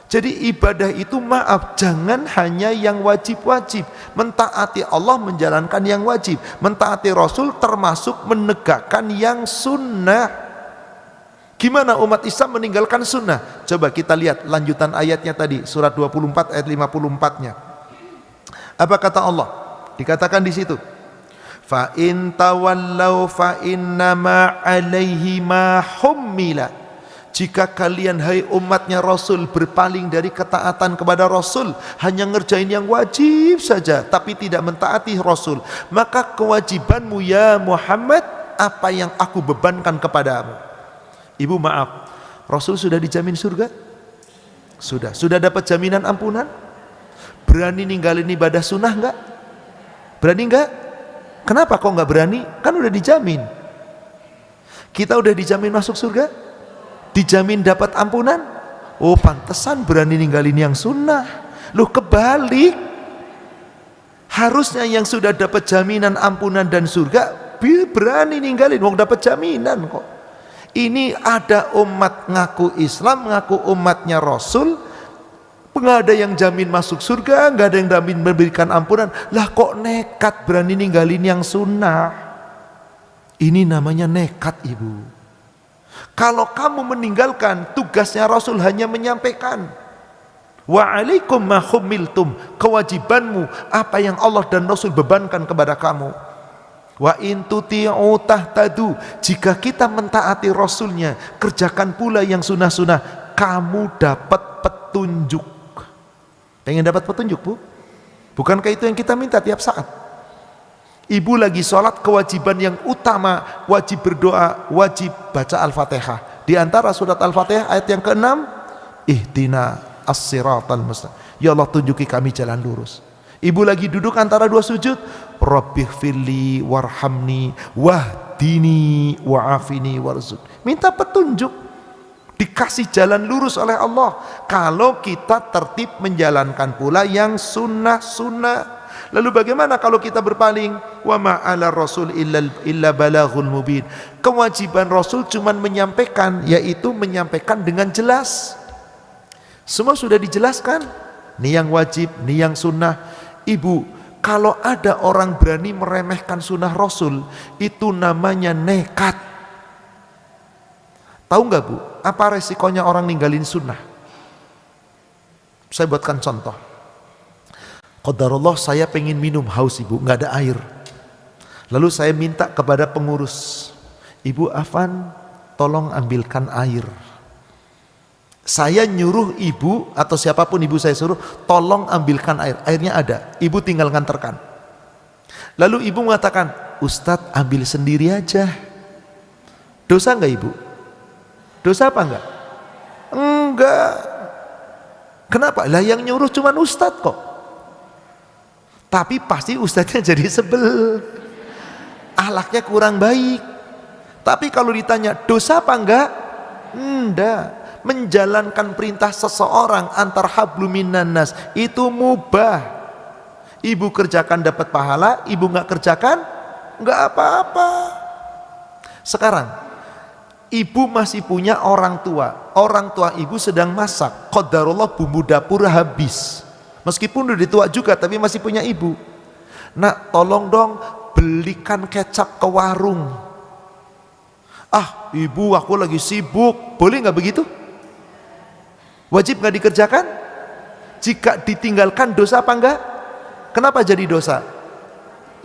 Jadi ibadah itu maaf, jangan hanya yang wajib-wajib. Mentaati Allah menjalankan yang wajib, mentaati Rasul termasuk menegakkan yang sunnah. Gimana umat Islam meninggalkan sunnah? Coba kita lihat lanjutan ayatnya tadi, surat 24 ayat 54-nya. Apa kata Allah? Dikatakan di situ, fa in tawallau fa innama alaihi ma hummila. Jika kalian hai umatnya Rasul berpaling dari ketaatan kepada Rasul, hanya ngerjain yang wajib saja tapi tidak mentaati Rasul, maka kewajibanmu ya Muhammad apa yang aku bebankan kepadamu. Ibu maaf, Rasul sudah dijamin surga? Sudah dapat jaminan ampunan? Berani ninggalin ibadah sunnah enggak? Berani enggak? Kenapa kok enggak berani? Kan udah dijamin. Kita udah dijamin masuk surga, dijamin dapat ampunan. Oh pantesan berani ninggalin yang sunnah. Loh kebalik, harusnya yang sudah dapat jaminan ampunan dan surga berani ninggalin, wong dapat jaminan kok. Ini ada umat ngaku Islam, ngaku umatnya Rasul, nggak ada yang jamin masuk surga, nggak ada yang jamin memberikan ampunan. Lah kok nekat berani ninggalin yang sunnah? Ini namanya nekat, Ibu. Kalau kamu meninggalkan, tugasnya Rasul hanya menyampaikan. Wa alaikum ma humiltum, kewajibanmu apa yang Allah dan Rasul bebankan kepada kamu. Wa in tuti'u tahtadu, jika kita mentaati Rasulnya, kerjakan pula yang sunnah-sunnah, kamu dapat petunjuk. Pengen dapat petunjuk, Bu? Bukankah itu yang kita minta tiap saat? Ibu lagi sholat, kewajiban yang utama, wajib berdoa, wajib baca Al-Fatihah. Di antara surat Al-Fatihah ayat yang ke-6, ihdina as-siratal mustaqim, ya Allah tunjuki kami jalan lurus. Ibu lagi duduk antara dua sujud, rabbighfirli warhamni wahdini wa'afini warzuq, minta petunjuk, dikasih jalan lurus oleh Allah. Kalau kita tertib menjalankan pula yang sunnah-sunnah. Lalu bagaimana kalau kita berpaling? Wa ma'ala rasul illa balaghul mubin. Kewajiban Rasul cuma menyampaikan, yaitu menyampaikan dengan jelas. Semua sudah dijelaskan, ini yang wajib, ini yang sunnah. Ibu, kalau ada orang berani meremehkan sunnah Rasul, itu namanya nekat. Tahu nggak, Bu, apa resikonya orang ninggalin sunnah? Saya buatkan contoh. Qadarullah, saya pengen minum, haus Ibu, nggak ada air. Lalu saya minta kepada pengurus, Ibu Afan, tolong ambilkan air. Saya nyuruh ibu atau siapapun ibu saya suruh, tolong ambilkan air. Airnya ada, ibu tinggal nganterkan. Lalu ibu mengatakan, Ustadz ambil sendiri aja. Dosa enggak Ibu? Dosa apa enggak? Enggak. Kenapa? Lah yang nyuruh cuman Ustadz kok. Tapi pasti Ustadznya jadi sebel, akhlaknya kurang baik. Tapi kalau ditanya dosa apa enggak? Enggak. Menjalankan perintah seseorang antar hablum minan nas itu mubah. Ibu kerjakan dapat pahala, ibu nggak kerjakan nggak apa-apa. Sekarang ibu masih punya orang tua ibu sedang masak, qadarullah bumbu dapur habis. Meskipun udah tua juga tapi masih punya ibu. Nak, tolong dong belikan kecap ke warung. Ah, ibu aku lagi sibuk, boleh nggak begitu? Wajib nggak dikerjakan? Jika ditinggalkan dosa apa enggak? Kenapa jadi dosa?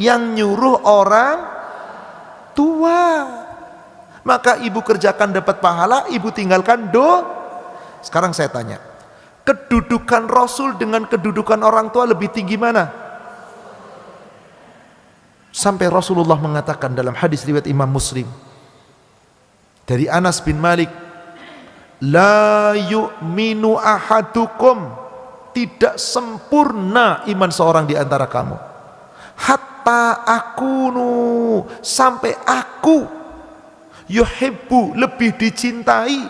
Yang nyuruh orang tua. Maka ibu kerjakan dapat pahala, ibu tinggalkan Sekarang saya tanya, kedudukan Rasul dengan kedudukan orang tua lebih tinggi mana? Sampai Rasulullah mengatakan dalam hadis riwayat Imam Muslim dari Anas bin Malik, la yu'minu ahadukum, tidak sempurna iman seorang di antara kamu, hatta akunu, sampai aku, yuhibbu, lebih dicintai,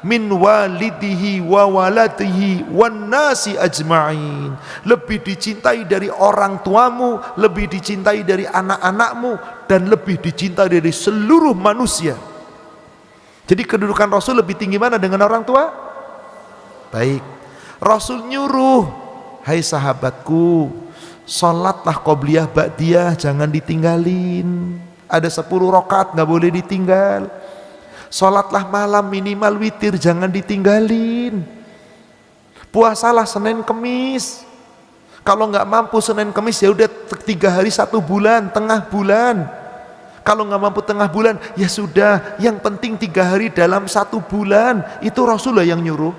min walidihi wa waladihi wan nasi ajma'in, lebih dicintai dari orang tuamu, lebih dicintai dari anak-anakmu, dan lebih dicintai dari seluruh manusia. Jadi kedudukan Rasul lebih tinggi mana dengan orang tua? Baik, Rasul nyuruh, hai sahabatku, sholatlah qobliyah ba'diyah, jangan ditinggalin. Ada 10 rakaat nggak boleh ditinggal. Sholatlah malam minimal witir, jangan ditinggalin. Puasalah Senin Kemis. Kalau nggak mampu Senin Kemis ya udah 3 hari 1 bulan, tengah bulan. Kalau nggak mampu tengah bulan, ya sudah, yang penting 3 hari dalam 1 bulan. Itu Rasulullah yang nyuruh.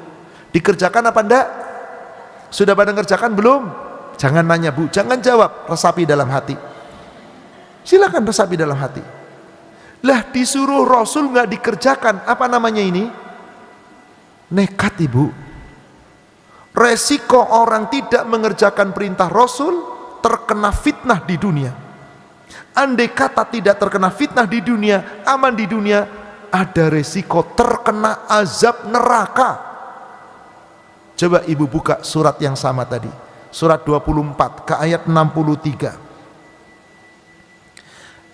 Dikerjakan apa enggak? Sudah pada ngerjakan belum? Jangan nanya Bu, jangan jawab, resapi dalam hati. Silakan resapi dalam hati. Lah disuruh Rasul nggak dikerjakan, apa namanya ini? Nekat Ibu. Resiko orang tidak mengerjakan perintah Rasul, terkena fitnah di dunia. Andai kata tidak terkena fitnah di dunia, aman di dunia, ada resiko terkena azab neraka. Coba ibu buka surat yang sama tadi, surat 24 ke ayat 63.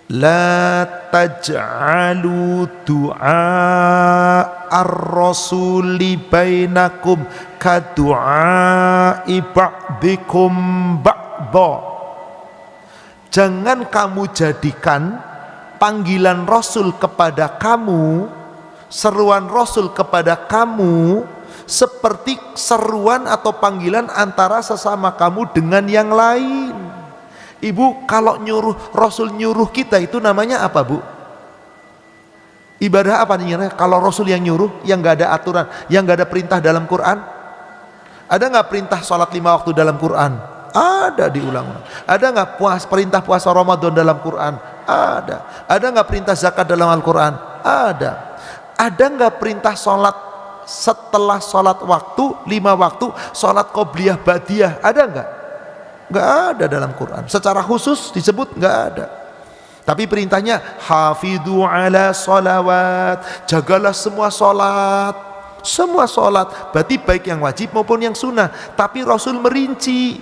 La taj'alu du'a ar-rasuli bainakum kadu'ai ba'dikum ba'da. Jangan kamu jadikan panggilan Rasul kepada kamu, seruan Rasul kepada kamu seperti seruan atau panggilan antara sesama kamu dengan yang lain. Ibu, kalau Rasul nyuruh kita itu namanya apa, Bu? Ibadah apa nih? Kalau Rasul yang nyuruh, yang gak ada aturan, yang gak ada perintah dalam Quran? Ada gak perintah sholat 5 waktu dalam Quran? Ada, diulang. Ada gak perintah puasa Ramadan dalam Quran? Ada. Ada gak perintah zakat dalam Al-Quran? Ada. Ada gak perintah sholat setelah sholat waktu 5 waktu, sholat qobliyah ba'diyah? Ada gak? Nggak ada dalam Quran. Secara khusus disebut nggak ada. Tapi perintahnya hafidhu ala sholawat, jagalah semua sholat. Semua sholat, berarti baik yang wajib maupun yang sunnah. Tapi Rasul merinci,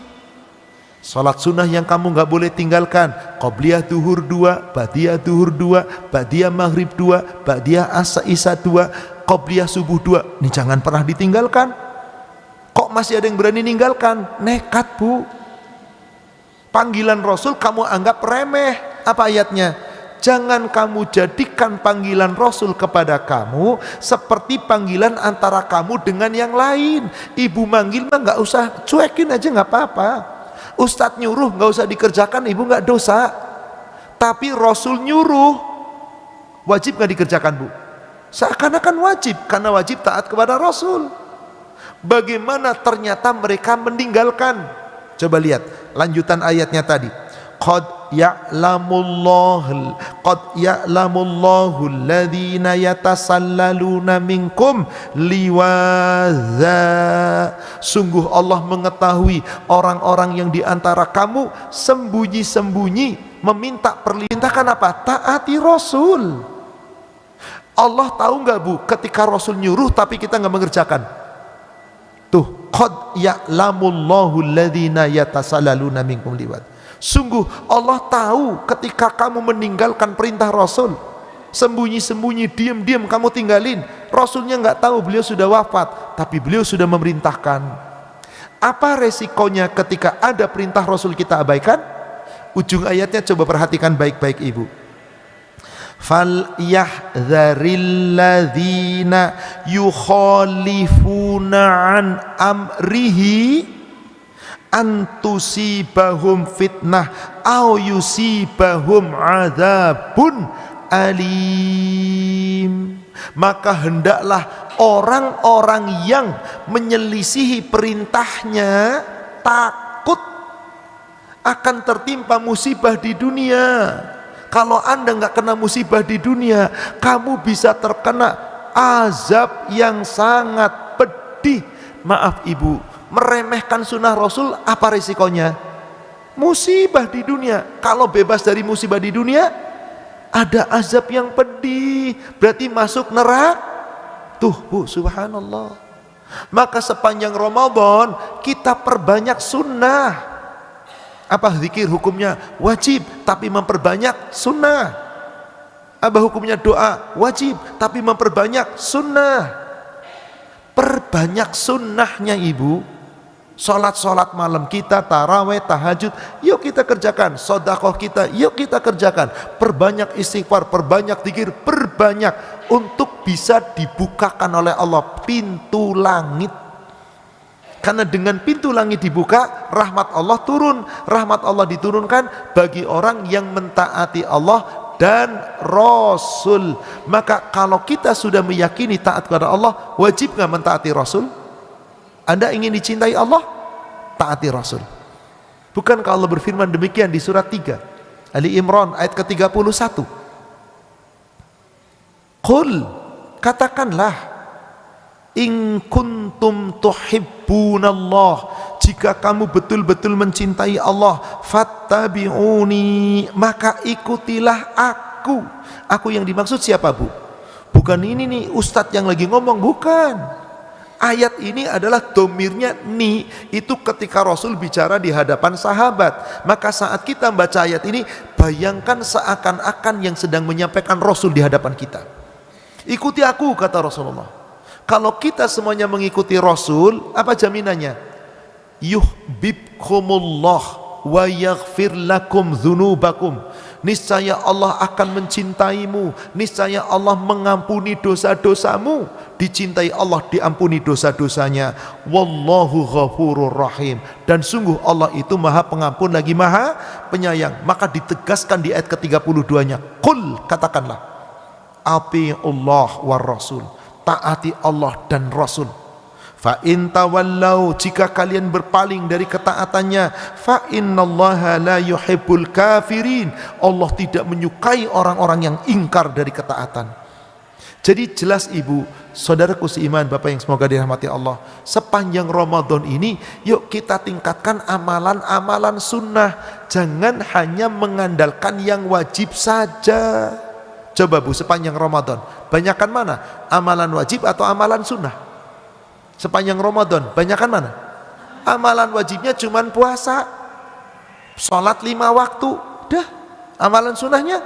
sholat sunnah yang kamu nggak boleh tinggalkan, qobliyah duhur 2, ba'diyah duhur 2, ba'diyah maghrib 2, ba'diyah isya 2, qobliyah subuh 2. Ini jangan pernah ditinggalkan. Kok masih ada yang berani ninggalkan? Nekat, Bu. Panggilan Rasul kamu anggap remeh. Apa ayatnya? Jangan kamu jadikan panggilan Rasul kepada kamu seperti panggilan antara kamu dengan yang lain. Ibu manggil mah nggak usah, cuekin aja nggak apa-apa. Ustadz nyuruh nggak usah dikerjakan, ibu nggak dosa. Tapi Rasul nyuruh, wajib nggak dikerjakan, Bu? Seakan-akan wajib, karena wajib taat kepada Rasul. Bagaimana ternyata mereka meninggalkan? Coba lihat lanjutan ayatnya tadi. Qad ya'lamullahu alladhina yatasallaluna minkum liwadza. Sungguh Allah mengetahui orang-orang yang diantara kamu sembunyi-sembunyi meminta perintahkan apa? Taati Rasul. Allah tahu nggak, Bu, ketika Rasul nyuruh tapi kita nggak mengerjakan? Tuh, qad ya'lamullahu alladhina yatasallaluna minkum liwad. Sungguh Allah tahu ketika kamu meninggalkan perintah Rasul, sembunyi-sembunyi, diam-diam kamu tinggalin. Rasulnya nggak tahu, beliau sudah wafat, tapi beliau sudah memerintahkan. Apa resikonya ketika ada perintah Rasul kita abaikan? Ujung ayatnya coba perhatikan baik-baik, Ibu. Falyahdharil ladzina yukhalifuna an amrihi an tusibahum fitnah aw yusibahum adzabun alim. Maka hendaklah orang-orang yang menyelisihi perintahnya takut akan tertimpa musibah di dunia. Kalau Anda nggak kena musibah di dunia, kamu bisa terkena azab yang sangat pedih. Maaf, Ibu, meremehkan sunnah Rasul apa risikonya? Musibah di dunia. Kalau bebas dari musibah di dunia, ada azab yang pedih, berarti masuk neraka. Tuh, Bu, subhanallah. Maka sepanjang Ramadan kita perbanyak sunnah. Apa zikir hukumnya? Wajib, tapi memperbanyak sunnah. Apa hukumnya doa? Wajib, tapi memperbanyak sunnah. Perbanyak sunnahnya, Ibu. Sholat malam kita, taraweh, tahajud, yuk kita kerjakan. Sedekah kita, yuk kita kerjakan. Perbanyak istighfar, perbanyak zikir, perbanyak, untuk bisa dibukakan oleh Allah pintu langit. Karena dengan pintu langit dibuka, rahmat Allah turun. Rahmat Allah diturunkan bagi orang yang mentaati Allah dan Rasul. Maka kalau kita sudah meyakini taat kepada Allah, wajib gak mentaati Rasul? Anda ingin dicintai Allah? Taati Rasul. Bukankah Allah berfirman demikian di surat 3 Ali Imran ayat ke-31? Qul, katakanlah, in kuntum tuhibbunallah, jika kamu betul-betul mencintai Allah, fattabi'uni, maka ikutilah aku. Aku yang dimaksud siapa, Bu? Bukan ini nih ustadz yang lagi ngomong, bukan. Ayat ini adalah domirnya ni, itu ketika Rasul bicara di hadapan sahabat. Maka saat kita membaca ayat ini, bayangkan seakan-akan yang sedang menyampaikan Rasul di hadapan kita. Ikuti aku, kata Rasulullah. Kalau kita semuanya mengikuti Rasul, apa jaminannya? Yuhibbukumullah wa yaghfir lakum dzunubakum. Niscaya Allah akan mencintaimu, niscaya Allah mengampuni dosa-dosamu. Dicintai Allah, diampuni dosa-dosanya. Wallahu ghafurur rahim. Dan sungguh Allah itu maha pengampun lagi maha penyayang. Maka ditegaskan di ayat ke-32-nya, qul, katakanlah, atiullah war rasul, taati Allah dan Rasul. Fa in tawallau, jika kalian berpaling dari ketaatannya, fa innallaha la yuhibbul kafirin, Allah tidak menyukai orang-orang yang ingkar dari ketaatan. Jadi jelas ibu, saudaraku seiman, bapak yang semoga dirahmati Allah, sepanjang Ramadan ini yuk kita tingkatkan amalan-amalan sunnah, jangan hanya mengandalkan yang wajib saja. Coba bu, sepanjang Ramadan banyakkan mana? Amalan wajib atau amalan sunnah? Sepanjang Ramadan banyakkan mana? Amalan wajibnya cuman puasa, sholat 5 waktu, dah. Amalan sunnahnya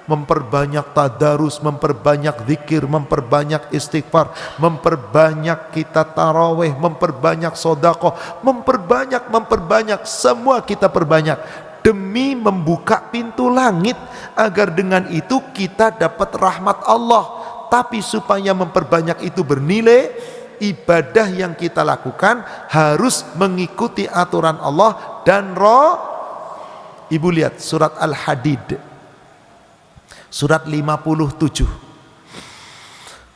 memperbanyak tadarus, memperbanyak zikir, memperbanyak istighfar, memperbanyak kita tarawih, memperbanyak sedekah, memperbanyak, semua kita perbanyak demi membuka pintu langit, agar dengan itu kita dapat rahmat Allah. Tapi supaya memperbanyak itu bernilai, ibadah yang kita lakukan harus mengikuti aturan Allah dan Ibu lihat surat Al-Hadid, surat 57.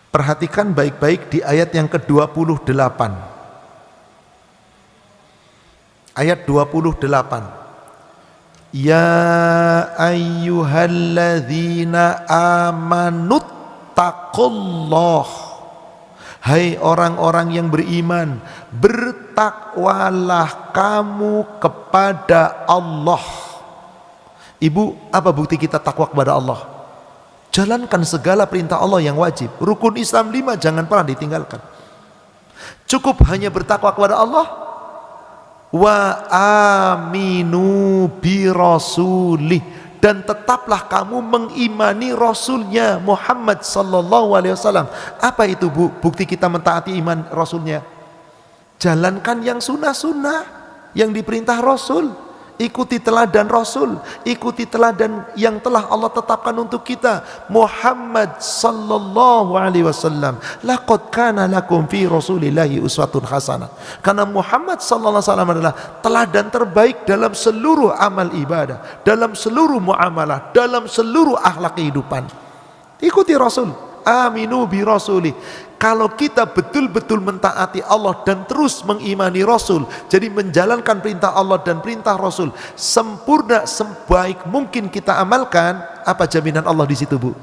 Perhatikan baik-baik di ayat yang ke-28. Ayat 28. Ya ayyuhalladzina amanut taqullah. Hai orang-orang yang beriman, bertakwalah kamu kepada Allah. Ibu, apa bukti kita takwa kepada Allah? Jalankan segala perintah Allah yang wajib. Rukun Islam 5 jangan pernah ditinggalkan. Cukup hanya bertakwa kepada Allah. Wa aminu bi rasulih, dan tetaplah kamu mengimani Rasulnya Muhammad sallallahu alaihi wasallam. Apa itu bu? Bukti kita mentaati iman Rasulnya. Jalankan yang sunnah-sunnah yang diperintah Rasul. Ikuti teladan Rasul, ikuti teladan yang telah Allah tetapkan untuk kita, Muhammad sallallahu alaihi wasallam. Laqad kana lakum fi rasulillahi uswatun hasanah. Karena Muhammad sallallahu alaihi wasallam adalah teladan terbaik dalam seluruh amal ibadah, dalam seluruh muamalah, dalam seluruh akhlak kehidupan. Ikuti Rasul, aminu bi rasulih. Kalau kita betul-betul mentaati Allah dan terus mengimani Rasul, jadi menjalankan perintah Allah dan perintah Rasul sempurna, sebaik mungkin kita amalkan, apa jaminan Allah di situ bu?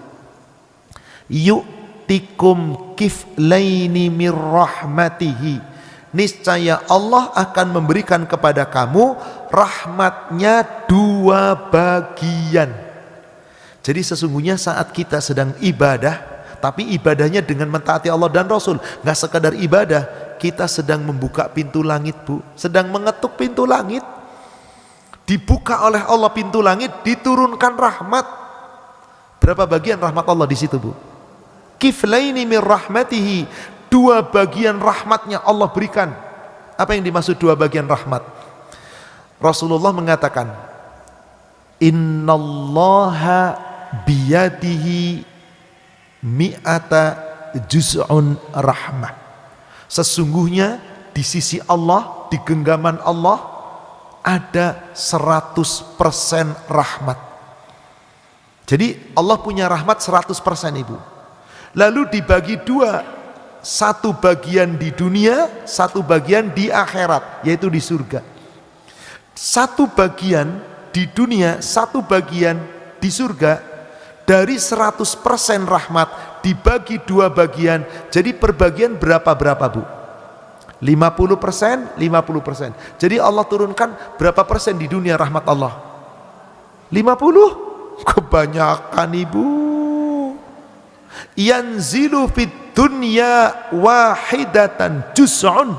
Yu'tikum kiflaini mir rahmatihi, niscaya Allah akan memberikan kepada kamu rahmatnya 2 bagian. Jadi sesungguhnya saat kita sedang ibadah, tapi ibadahnya dengan mentaati Allah dan Rasul, nggak sekadar ibadah, kita sedang membuka pintu langit bu, sedang mengetuk pintu langit, dibuka oleh Allah pintu langit, diturunkan rahmat. Berapa bagian rahmat Allah di situ bu? Kiflaini min rahmatihi, 2 bagian rahmatnya Allah berikan. Apa yang dimaksud 2 bagian rahmat? Rasulullah mengatakan, innallaha biyadihi mi'ata juz'un rahmah. Sesungguhnya di sisi Allah, di genggaman Allah ada 100% rahmat. Jadi Allah punya rahmat 100% ibu. Lalu dibagi 2, 1 bagian di dunia, 1 bagian di akhirat, yaitu di surga. 1 bagian di dunia, 1 bagian di surga. Dari 100% rahmat dibagi 2 bagian, jadi perbagian berapa bu? 50%, 50%. Jadi Allah turunkan berapa persen di dunia rahmat Allah? 50? Kebanyakan ibu. Yanzilu fid dunya wahidatan juz'un.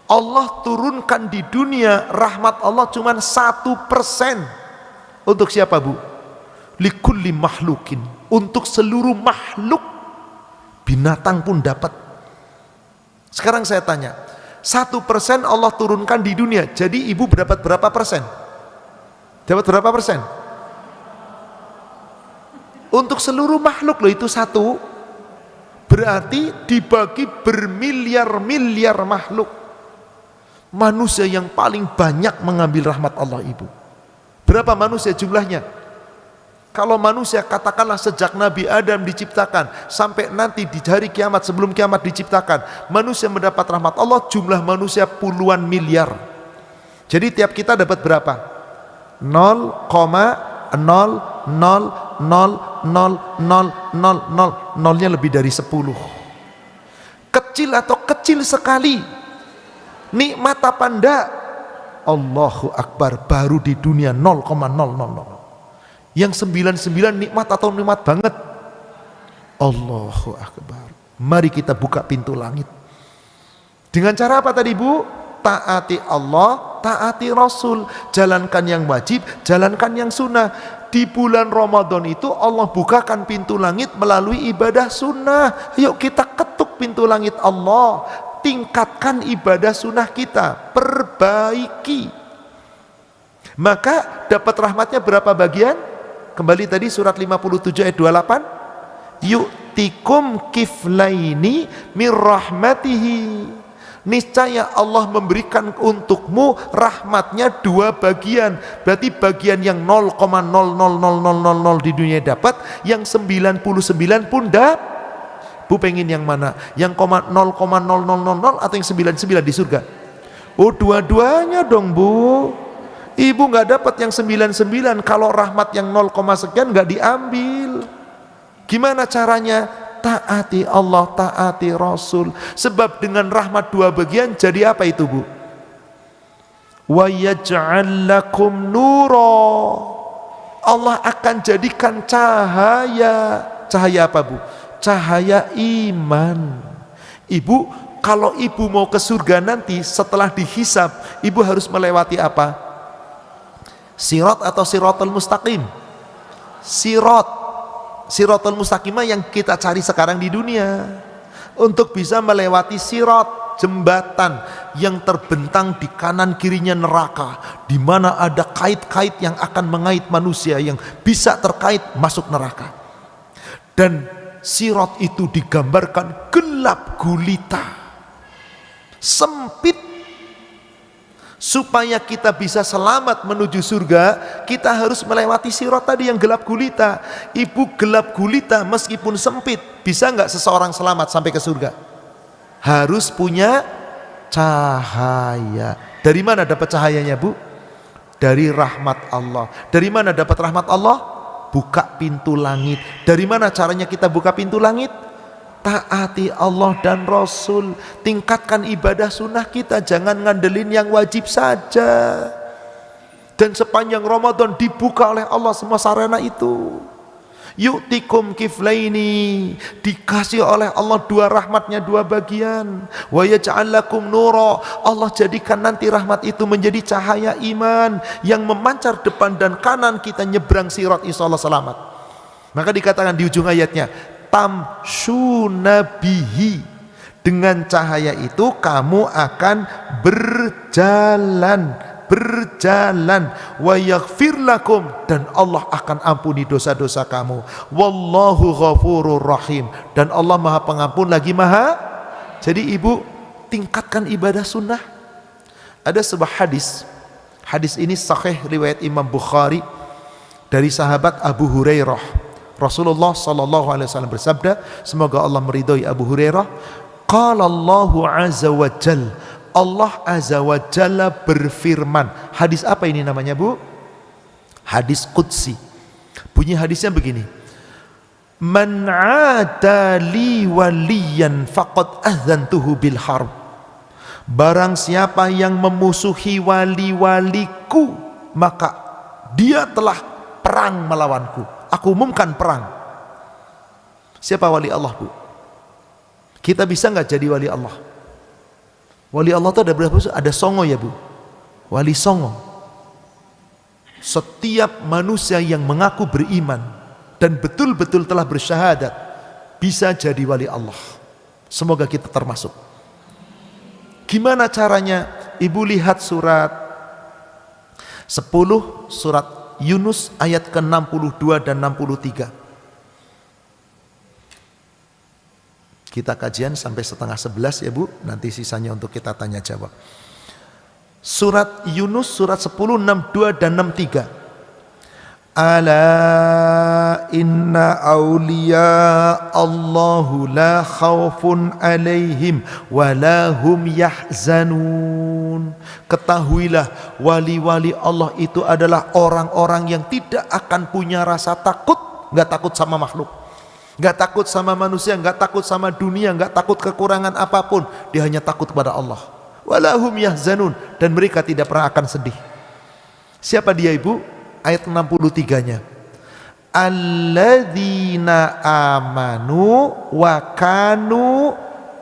Allah turunkan di dunia rahmat Allah cuma 1%. Untuk siapa, Bu? Likulli makhlukin, untuk seluruh makhluk. Binatang pun dapat. Sekarang saya tanya, 1% Allah turunkan di dunia, jadi ibu dapat berapa persen? Dapat berapa persen? Untuk seluruh makhluk loh, itu 1, berarti dibagi bermiliar-miliar makhluk. Manusia yang paling banyak mengambil rahmat Allah, ibu. Berapa manusia jumlahnya? Kalau manusia katakanlah sejak Nabi Adam diciptakan sampai nanti di hari kiamat, sebelum kiamat diciptakan, manusia mendapat rahmat Allah, jumlah manusia puluhan miliar. Jadi tiap kita dapat berapa? 0,0000000, nolnya lebih dari 10. Kecil atau kecil sekali? Nikmat apa enggak? Allahu Akbar, baru di dunia 0,000. Yang 99 nikmat atau nikmat banget? Allahu Akbar. Mari kita buka pintu langit. Dengan cara apa tadi, Bu? Taati Allah, taati Rasul, jalankan yang wajib, jalankan yang sunnah. Di bulan Ramadan itu Allah bukakan pintu langit melalui ibadah sunnah. Yuk kita ketuk pintu langit Allah, tingkatkan ibadah sunnah kita, perbaiki. Maka dapat rahmatnya berapa bagian? Kembali tadi surat 57 ayat 28, yu'tikum kiflaini mir rahmatihi, niscaya Allah memberikan untukmu rahmatnya 2 bagian. Berarti bagian yang 0,00000 di dunia dapat, yang 99 pun dapat. Bu pengen yang mana? Yang 0,00000 atau yang 99 di surga? Oh, dua-duanya dong, Bu. Ibu nggak dapat yang 99 kalau rahmat yang 0, sekian nggak diambil. Gimana caranya? Taati Allah, taati Rasul. Sebab dengan rahmat 2 bagian jadi apa itu, Bu? Wa yaj'al lakum nura, Allah akan jadikan cahaya. Cahaya apa, Bu? Cahaya iman. Ibu, kalau ibu mau ke surga nanti setelah dihisab, ibu harus melewati apa? Sirat atau siratul mustaqim? Siratul mustaqimah yang kita cari sekarang di dunia. Untuk bisa melewati sirat, jembatan yang terbentang di kanan kirinya neraka, di mana ada kait-kait yang akan mengait manusia yang bisa terkait masuk neraka. Dan sirat itu digambarkan gelap gulita, sempit. Supaya kita bisa selamat menuju surga, kita harus melewati sirat tadi yang gelap gulita. Ibu, gelap gulita meskipun sempit, bisa nggak seseorang selamat sampai ke surga? Harus punya cahaya. Dari mana dapat cahayanya, Bu? Dari rahmat Allah. Dari mana dapat rahmat Allah? Buka pintu langit. Dari mana caranya kita buka pintu langit? Taati Allah dan Rasul, tingkatkan ibadah sunnah kita, jangan ngandelin yang wajib saja. Dan sepanjang Ramadan dibuka oleh Allah semua sarana itu. Yu'tikum kiflaini, dikasih oleh Allah 2 rahmatnya 2 bagian. Wa yaj'al lakum nura, Allah jadikan nanti rahmat itu menjadi cahaya iman yang memancar depan dan kanan kita nyebrang sirat, insyaallah selamat. Maka dikatakan di ujung ayatnya, tamshuna bihi, dengan cahaya itu kamu akan berjalan, wa yaghfir lakum, dan Allah akan ampuni dosa-dosa kamu. Wallahu ghafurur rahim, dan Allah Maha Pengampun lagi Maha. Jadi ibu, tingkatkan ibadah sunnah. Ada sebuah hadis ini sahih riwayat Imam Bukhari dari sahabat Abu Hurairah. Rasulullah sallallahu alaihi wasallam bersabda, semoga Allah meridhai Abu Hurairah, qala Allahu azza wa jalla, Allah azza wa jalla berfirman. Hadis apa ini namanya, Bu? Hadis qudsi. Bunyi hadisnya begini, man ada li waliyan faqad adzantuhu bil harb, barang siapa yang memusuhi wali-waliku, maka dia telah perang melawanku. Aku umumkan perang. Siapa wali Allah, Bu? Kita bisa nggak jadi wali Allah? Wali Allah itu ada berapa? Ada songo ya, Bu? Wali songo. setiap manusia yang mengaku beriman dan betul-betul telah bersyahadat bisa jadi wali Allah. Semoga kita termasuk. Gimana caranya? Ibu lihat surat 10, surat Yunus ayat ke-62 dan 63. Kita kajian sampai setengah 11 ya Bu, nanti sisanya untuk kita tanya jawab. Surat Yunus surat 10, 62 dan 63. Ala inna awliya Allahu la khawfun alaihim wa la hum yahzanun. Ketahuilah, wali-wali Allah itu adalah orang-orang yang tidak akan punya rasa takut. Gak takut sama makhluk, gak takut sama manusia, gak takut sama dunia, gak takut kekurangan apapun. Dia hanya takut kepada Allah. Walahum yahzanun, dan mereka tidak pernah akan sedih. Siapa dia Ibu? Ayat 63-nya. Alladzina amanu wa kanu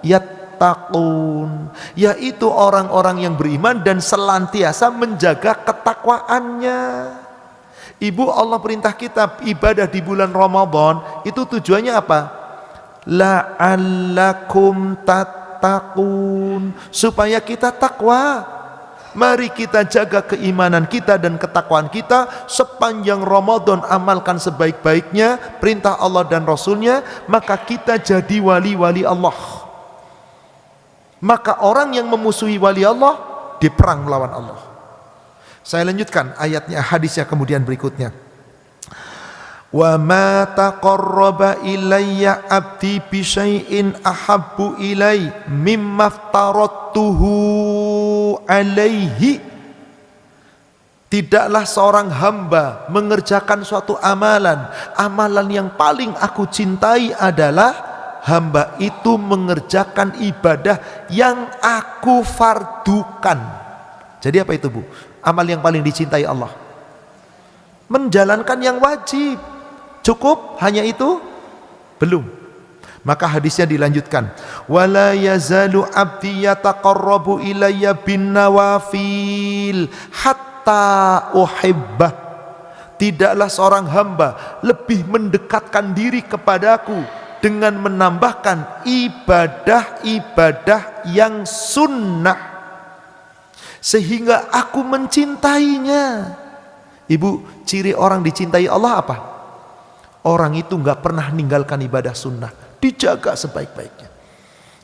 yattaqun, yaitu orang-orang yang beriman dan senantiasa menjaga ketakwaannya. Ibu, Allah perintah kita ibadah di bulan Ramadan, itu tujuannya apa? La'allakum tattaqun, supaya kita takwa. Mari kita jaga keimanan kita dan ketakwaan kita sepanjang Ramadan. Amalkan sebaik-baiknya perintah Allah dan Rasulnya, maka kita jadi wali-wali Allah. Maka orang yang memusuhi wali Allah diperang melawan Allah. Saya lanjutkan ayatnya, hadisnya kemudian berikutnya. Wa ma taqarraba ilayya abdi bi syai'in ahabbu ilai mimma aftaradtuhu alaihi. Tidaklah seorang hamba mengerjakan suatu amalan yang paling aku cintai adalah hamba itu mengerjakan ibadah yang aku fardukan. Jadi apa itu Bu? Amal yang paling dicintai Allah, menjalankan yang wajib. Cukup hanya itu? Belum. Maka hadisnya dilanjutkan. Wala yazalu abdi yataqarrabu ilayya bin nawafil hatta uhibbah. Tidaklah seorang hamba lebih mendekatkan diri kepadaku dengan menambahkan ibadah-ibadah yang sunnah sehingga aku mencintainya. Ibu, ciri orang dicintai Allah apa? Orang itu gak pernah meninggalkan ibadah sunnah, dijaga sebaik-baiknya.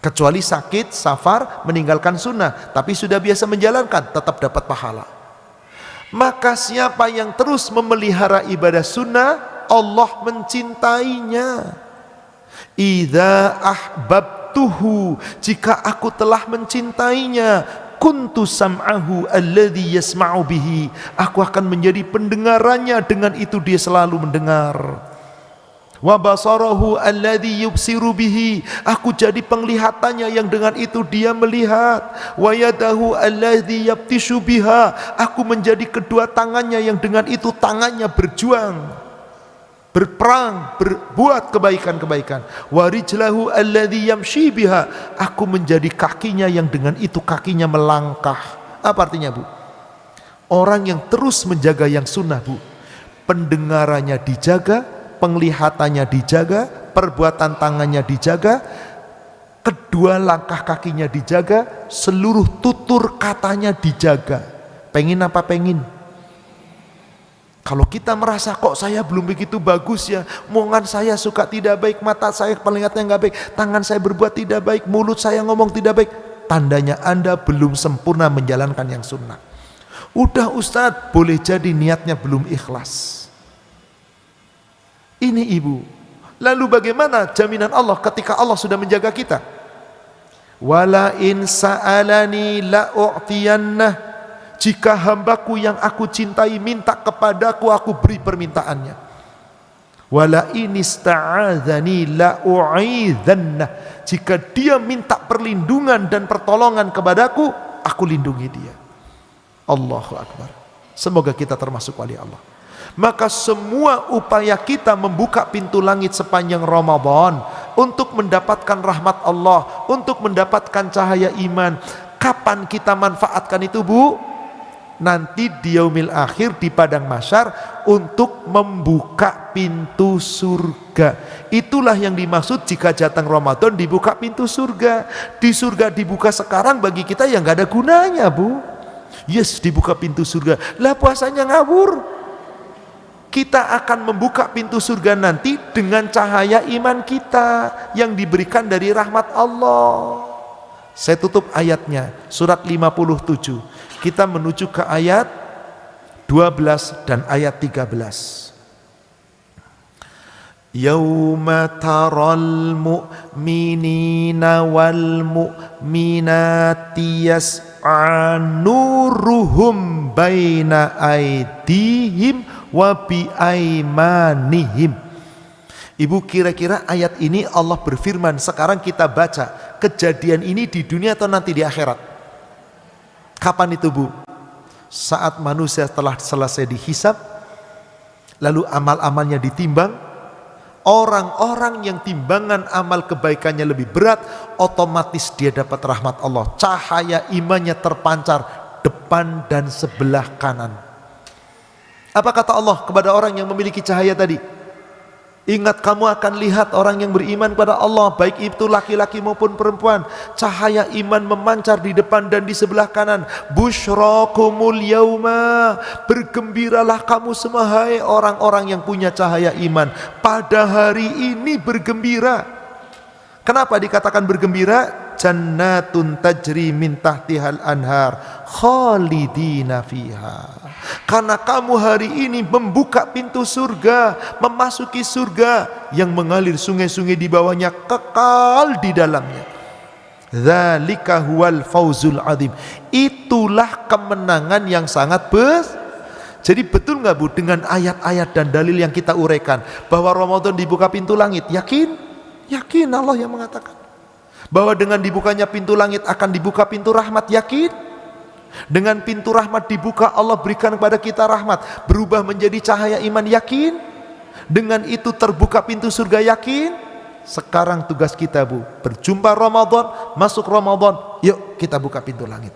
Kecuali sakit, safar, meninggalkan sunnah, tapi sudah biasa menjalankan, tetap dapat pahala. Maka siapa yang terus memelihara ibadah sunnah, Allah mencintainya. Idza ahbabtuhu, jika aku telah mencintainya, kuntu sam'ahu alladhi yasma'u bihi, aku akan menjadi pendengarannya, dengan itu dia selalu mendengar. Wa basarahu alladhi yubsiru bihi, aku jadi penglihatannya yang dengan itu dia melihat. Wa yadahu alladhi yabtishu biha, aku menjadi kedua tangannya yang dengan itu tangannya berjuang, berperang, berbuat kebaikan-kebaikan. Wa rijlahu alladhi yamshi biha, aku menjadi kakinya yang dengan itu kakinya melangkah. Apa artinya Bu? Orang yang terus menjaga yang sunnah Bu, pendengarannya dijaga, penglihatannya dijaga, perbuatan tangannya dijaga, kedua langkah kakinya dijaga, seluruh tutur katanya dijaga. Pengen apa pengen? Kalau kita merasa kok saya belum begitu bagus ya, omongan saya suka tidak baik, mata saya penglihatannya nggak baik, tangan saya berbuat tidak baik, mulut saya ngomong tidak baik, tandanya Anda belum sempurna menjalankan yang sunnah. Udah Ustadz, boleh jadi niatnya belum ikhlas. Ini Ibu. Lalu bagaimana jaminan Allah ketika Allah sudah menjaga kita? Wala in sa'alani la u'tiyannah, jika hambaku yang aku cintai minta kepadaku, aku beri permintaannya. Wala in ista'adzani la u'idhannah, jika dia minta perlindungan dan pertolongan kepadaku, aku lindungi dia. Allahu Akbar. Semoga kita termasuk wali Allah. Maka semua upaya kita membuka pintu langit sepanjang Ramadan untuk mendapatkan rahmat Allah, untuk mendapatkan cahaya iman. Kapan kita manfaatkan itu Bu? nanti di yaumil akhir di padang mahsyar untuk membuka pintu surga. Itulah yang dimaksud jika datang Ramadan dibuka pintu surga. Di surga dibuka sekarang bagi kita yang gak ada gunanya, Bu. Yes, dibuka pintu surga. Lah puasanya ngawur. Kita akan membuka pintu surga nanti dengan cahaya iman kita yang diberikan dari rahmat Allah. Saya tutup ayatnya, surat 57. Kita menuju ke ayat 12 dan ayat 13. Yauma taral mu'minina wal mu'minati yas'a nuruhum baina aydihim wa bi aimanihim. Ibu, kira-kira ayat ini Allah berfirman, sekarang kita baca kejadian ini di dunia atau nanti di akhirat? Kapan itu, Bu? Saat manusia telah selesai dihisab, lalu amal-amalnya ditimbang. Orang-orang yang timbangan amal kebaikannya lebih berat, otomatis dia dapat rahmat Allah. Cahaya imannya terpancar depan dan sebelah kanan. Apa kata Allah kepada orang yang memiliki cahaya tadi? Ingat, kamu akan lihat orang yang beriman kepada Allah, baik itu laki-laki maupun perempuan, cahaya iman memancar di depan dan di sebelah kanan. Busyrakumul yauma, bergembiralah kamu semua hai orang-orang yang punya cahaya iman, pada hari ini bergembira. Kenapa dikatakan bergembira? Jannatun tajri min tahtihal anhar khalidina fiha. Karena kamu hari ini membuka pintu surga, memasuki surga yang mengalir sungai-sungai di bawahnya, kekal di dalamnya. Dzalika huwal fauzul adzim. Itulah kemenangan yang sangat besar. Jadi betul nggak, Bu, dengan ayat-ayat dan dalil yang kita uraikan bahwa Ramadan dibuka pintu langit? Yakin? Yakin, Allah yang mengatakan. Bahwa dengan dibukanya pintu langit akan dibuka pintu rahmat? Yakin? Dengan pintu rahmat dibuka, Allah berikan kepada kita rahmat, berubah menjadi cahaya iman? Yakin? Dengan itu terbuka pintu surga? Yakin? Sekarang tugas kita, Bu, berjumpa Ramadan, masuk Ramadan, yuk kita buka pintu langit.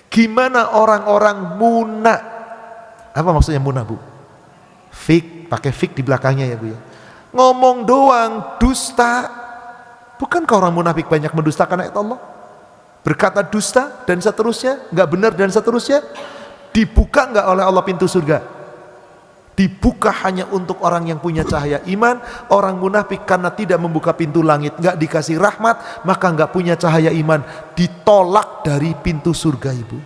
Gimana orang-orang muna? Apa maksudnya muna, Bu? Fik, pakai fik di belakangnya ya, Bu ya. Ngomong doang, dusta. Bukankah orang munafik banyak mendustakan ayat Allah? Berkata dusta dan seterusnya, nggak benar dan seterusnya. Dibuka nggak oleh Allah pintu surga? Dibuka hanya untuk orang yang punya cahaya iman. Orang munafik karena tidak membuka pintu langit, nggak dikasih rahmat, maka nggak punya cahaya iman, ditolak dari pintu surga, Ibu.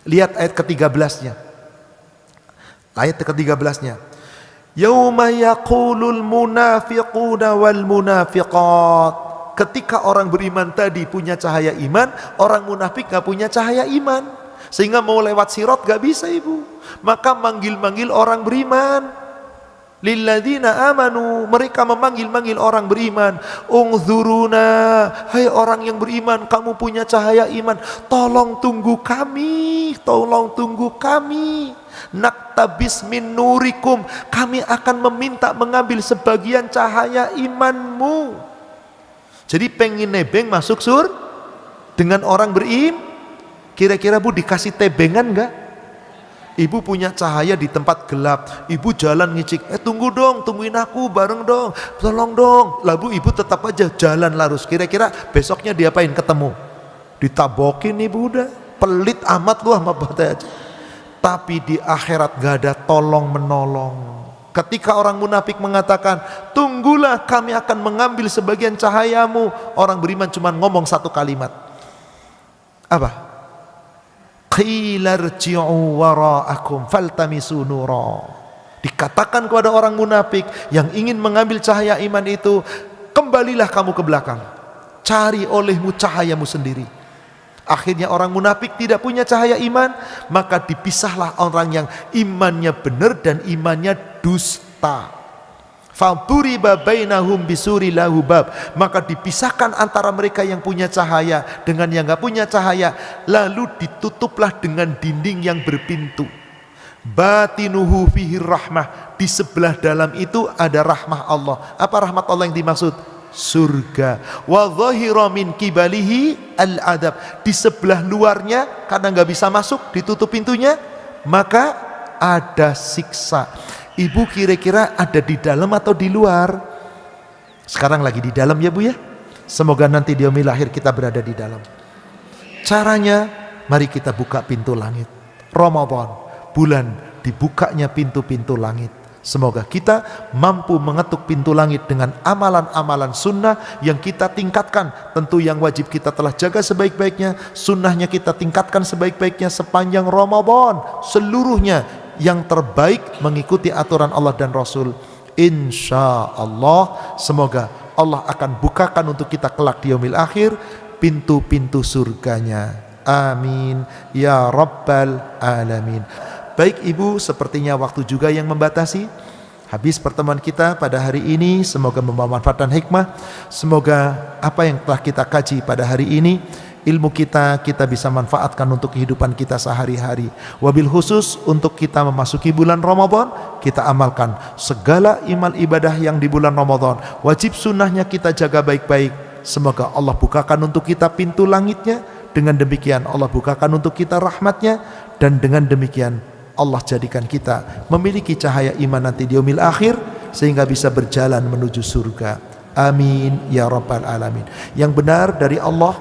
Lihat ayat ke-13-nya. Ayat ke-13-nya. Yauma yaqulul munafiquna wal munafiqat. Ketika orang beriman tadi punya cahaya iman, orang munafik gak punya cahaya iman, sehingga mau lewat sirat gak bisa, Ibu. Maka manggil-manggil orang beriman. Lilladzina amanu, mereka memanggil-manggil orang beriman. Ungzuruna, hai orang yang beriman, kamu punya cahaya iman, tolong tunggu kami, tolong tunggu kami. Naktabis min nurikum, kami akan meminta mengambil sebagian cahaya imanmu. Jadi pengen nebeng masuk sur dengan orang berim. Kira-kira, Bu, dikasih tebengan enggak? Ibu punya cahaya di tempat gelap, ibu jalan ngicik, tunggu dong, tungguin aku bareng dong, tolong dong. Lalu ibu tetap aja jalan larus. Kira-kira besoknya diapain ketemu? Ditabokin, Ibu, udah pelit amat lu sama batai aja. Tapi di akhirat gak ada tolong menolong. Ketika orang munafik mengatakan, tunggulah kami akan mengambil sebagian cahayamu, orang beriman cuma ngomong satu kalimat. Apa? Qila rji'u wara'akum faltamisu nura. Dikatakan kepada orang munafik yang ingin mengambil cahaya iman itu, kembalilah kamu ke belakang, cari olehmu cahayamu sendiri. Akhirnya orang munafik tidak punya cahaya iman, maka dipisahlah orang yang imannya benar dan imannya dusta. Faduriba bainahum bisuri lahu bab, maka dipisahkan antara mereka yang punya cahaya dengan yang enggak punya cahaya, lalu ditutuplah dengan dinding yang berpintu. Batinuhu fihi rahmah, di sebelah dalam itu ada rahmah Allah. Apa rahmat Allah yang dimaksud? surga. Wa dhahira min qibalihi al-adab. Di sebelah luarnya karena nggak bisa masuk, ditutup pintunya, maka ada siksa. Ibu kira-kira ada di dalam atau di luar? Sekarang lagi di dalam ya Bu ya. Semoga nanti di yaumil akhir kita berada di dalam. Caranya, mari kita buka pintu langit. Ramadan, bulan dibukanya pintu-pintu langit. Semoga kita mampu mengetuk pintu langit dengan amalan-amalan sunnah yang kita tingkatkan. Tentu yang wajib kita telah jaga sebaik-baiknya, sunnahnya kita tingkatkan sebaik-baiknya sepanjang Ramadan. Seluruhnya yang terbaik mengikuti aturan Allah dan Rasul. Insya Allah, semoga Allah akan bukakan untuk kita kelak di yaumil akhir pintu-pintu surganya. Amin ya rabbal alamin. Baik Ibu, sepertinya waktu juga yang membatasi. Habis pertemuan kita pada hari ini, semoga membawa manfaat dan hikmah. Semoga apa yang telah kita kaji pada hari ini, ilmu kita bisa manfaatkan untuk kehidupan kita sehari-hari. Wabil khusus untuk kita memasuki bulan Ramadan, kita amalkan segala imal ibadah yang di bulan Ramadan. Wajib sunnahnya kita jaga baik-baik. Semoga Allah bukakan untuk kita pintu langitnya. Dengan demikian Allah bukakan untuk kita rahmatnya. Dan dengan demikian Allah jadikan kita memiliki cahaya iman nanti di yaumil akhir, sehingga bisa berjalan menuju surga. Amin ya rabbal alamin. Yang benar dari Allah,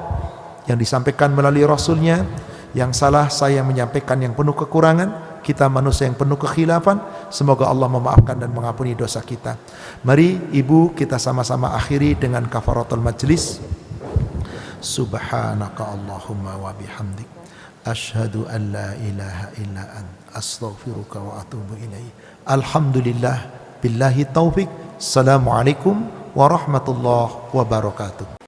yang disampaikan melalui Rasulnya. Yang salah saya menyampaikan yang penuh kekurangan. Kita manusia yang penuh kekhilafan. Semoga Allah memaafkan dan mengampuni dosa kita. Mari Ibu, kita sama-sama akhiri dengan kafaratul majlis. Subhanaka Allahumma wa bihamdik, asyhadu an la ilaha illa anta, astaghfiruka wa atubu ilaih. Alhamdulillah, billahi taufik. Assalamualaikum warahmatullahi wabarakatuh.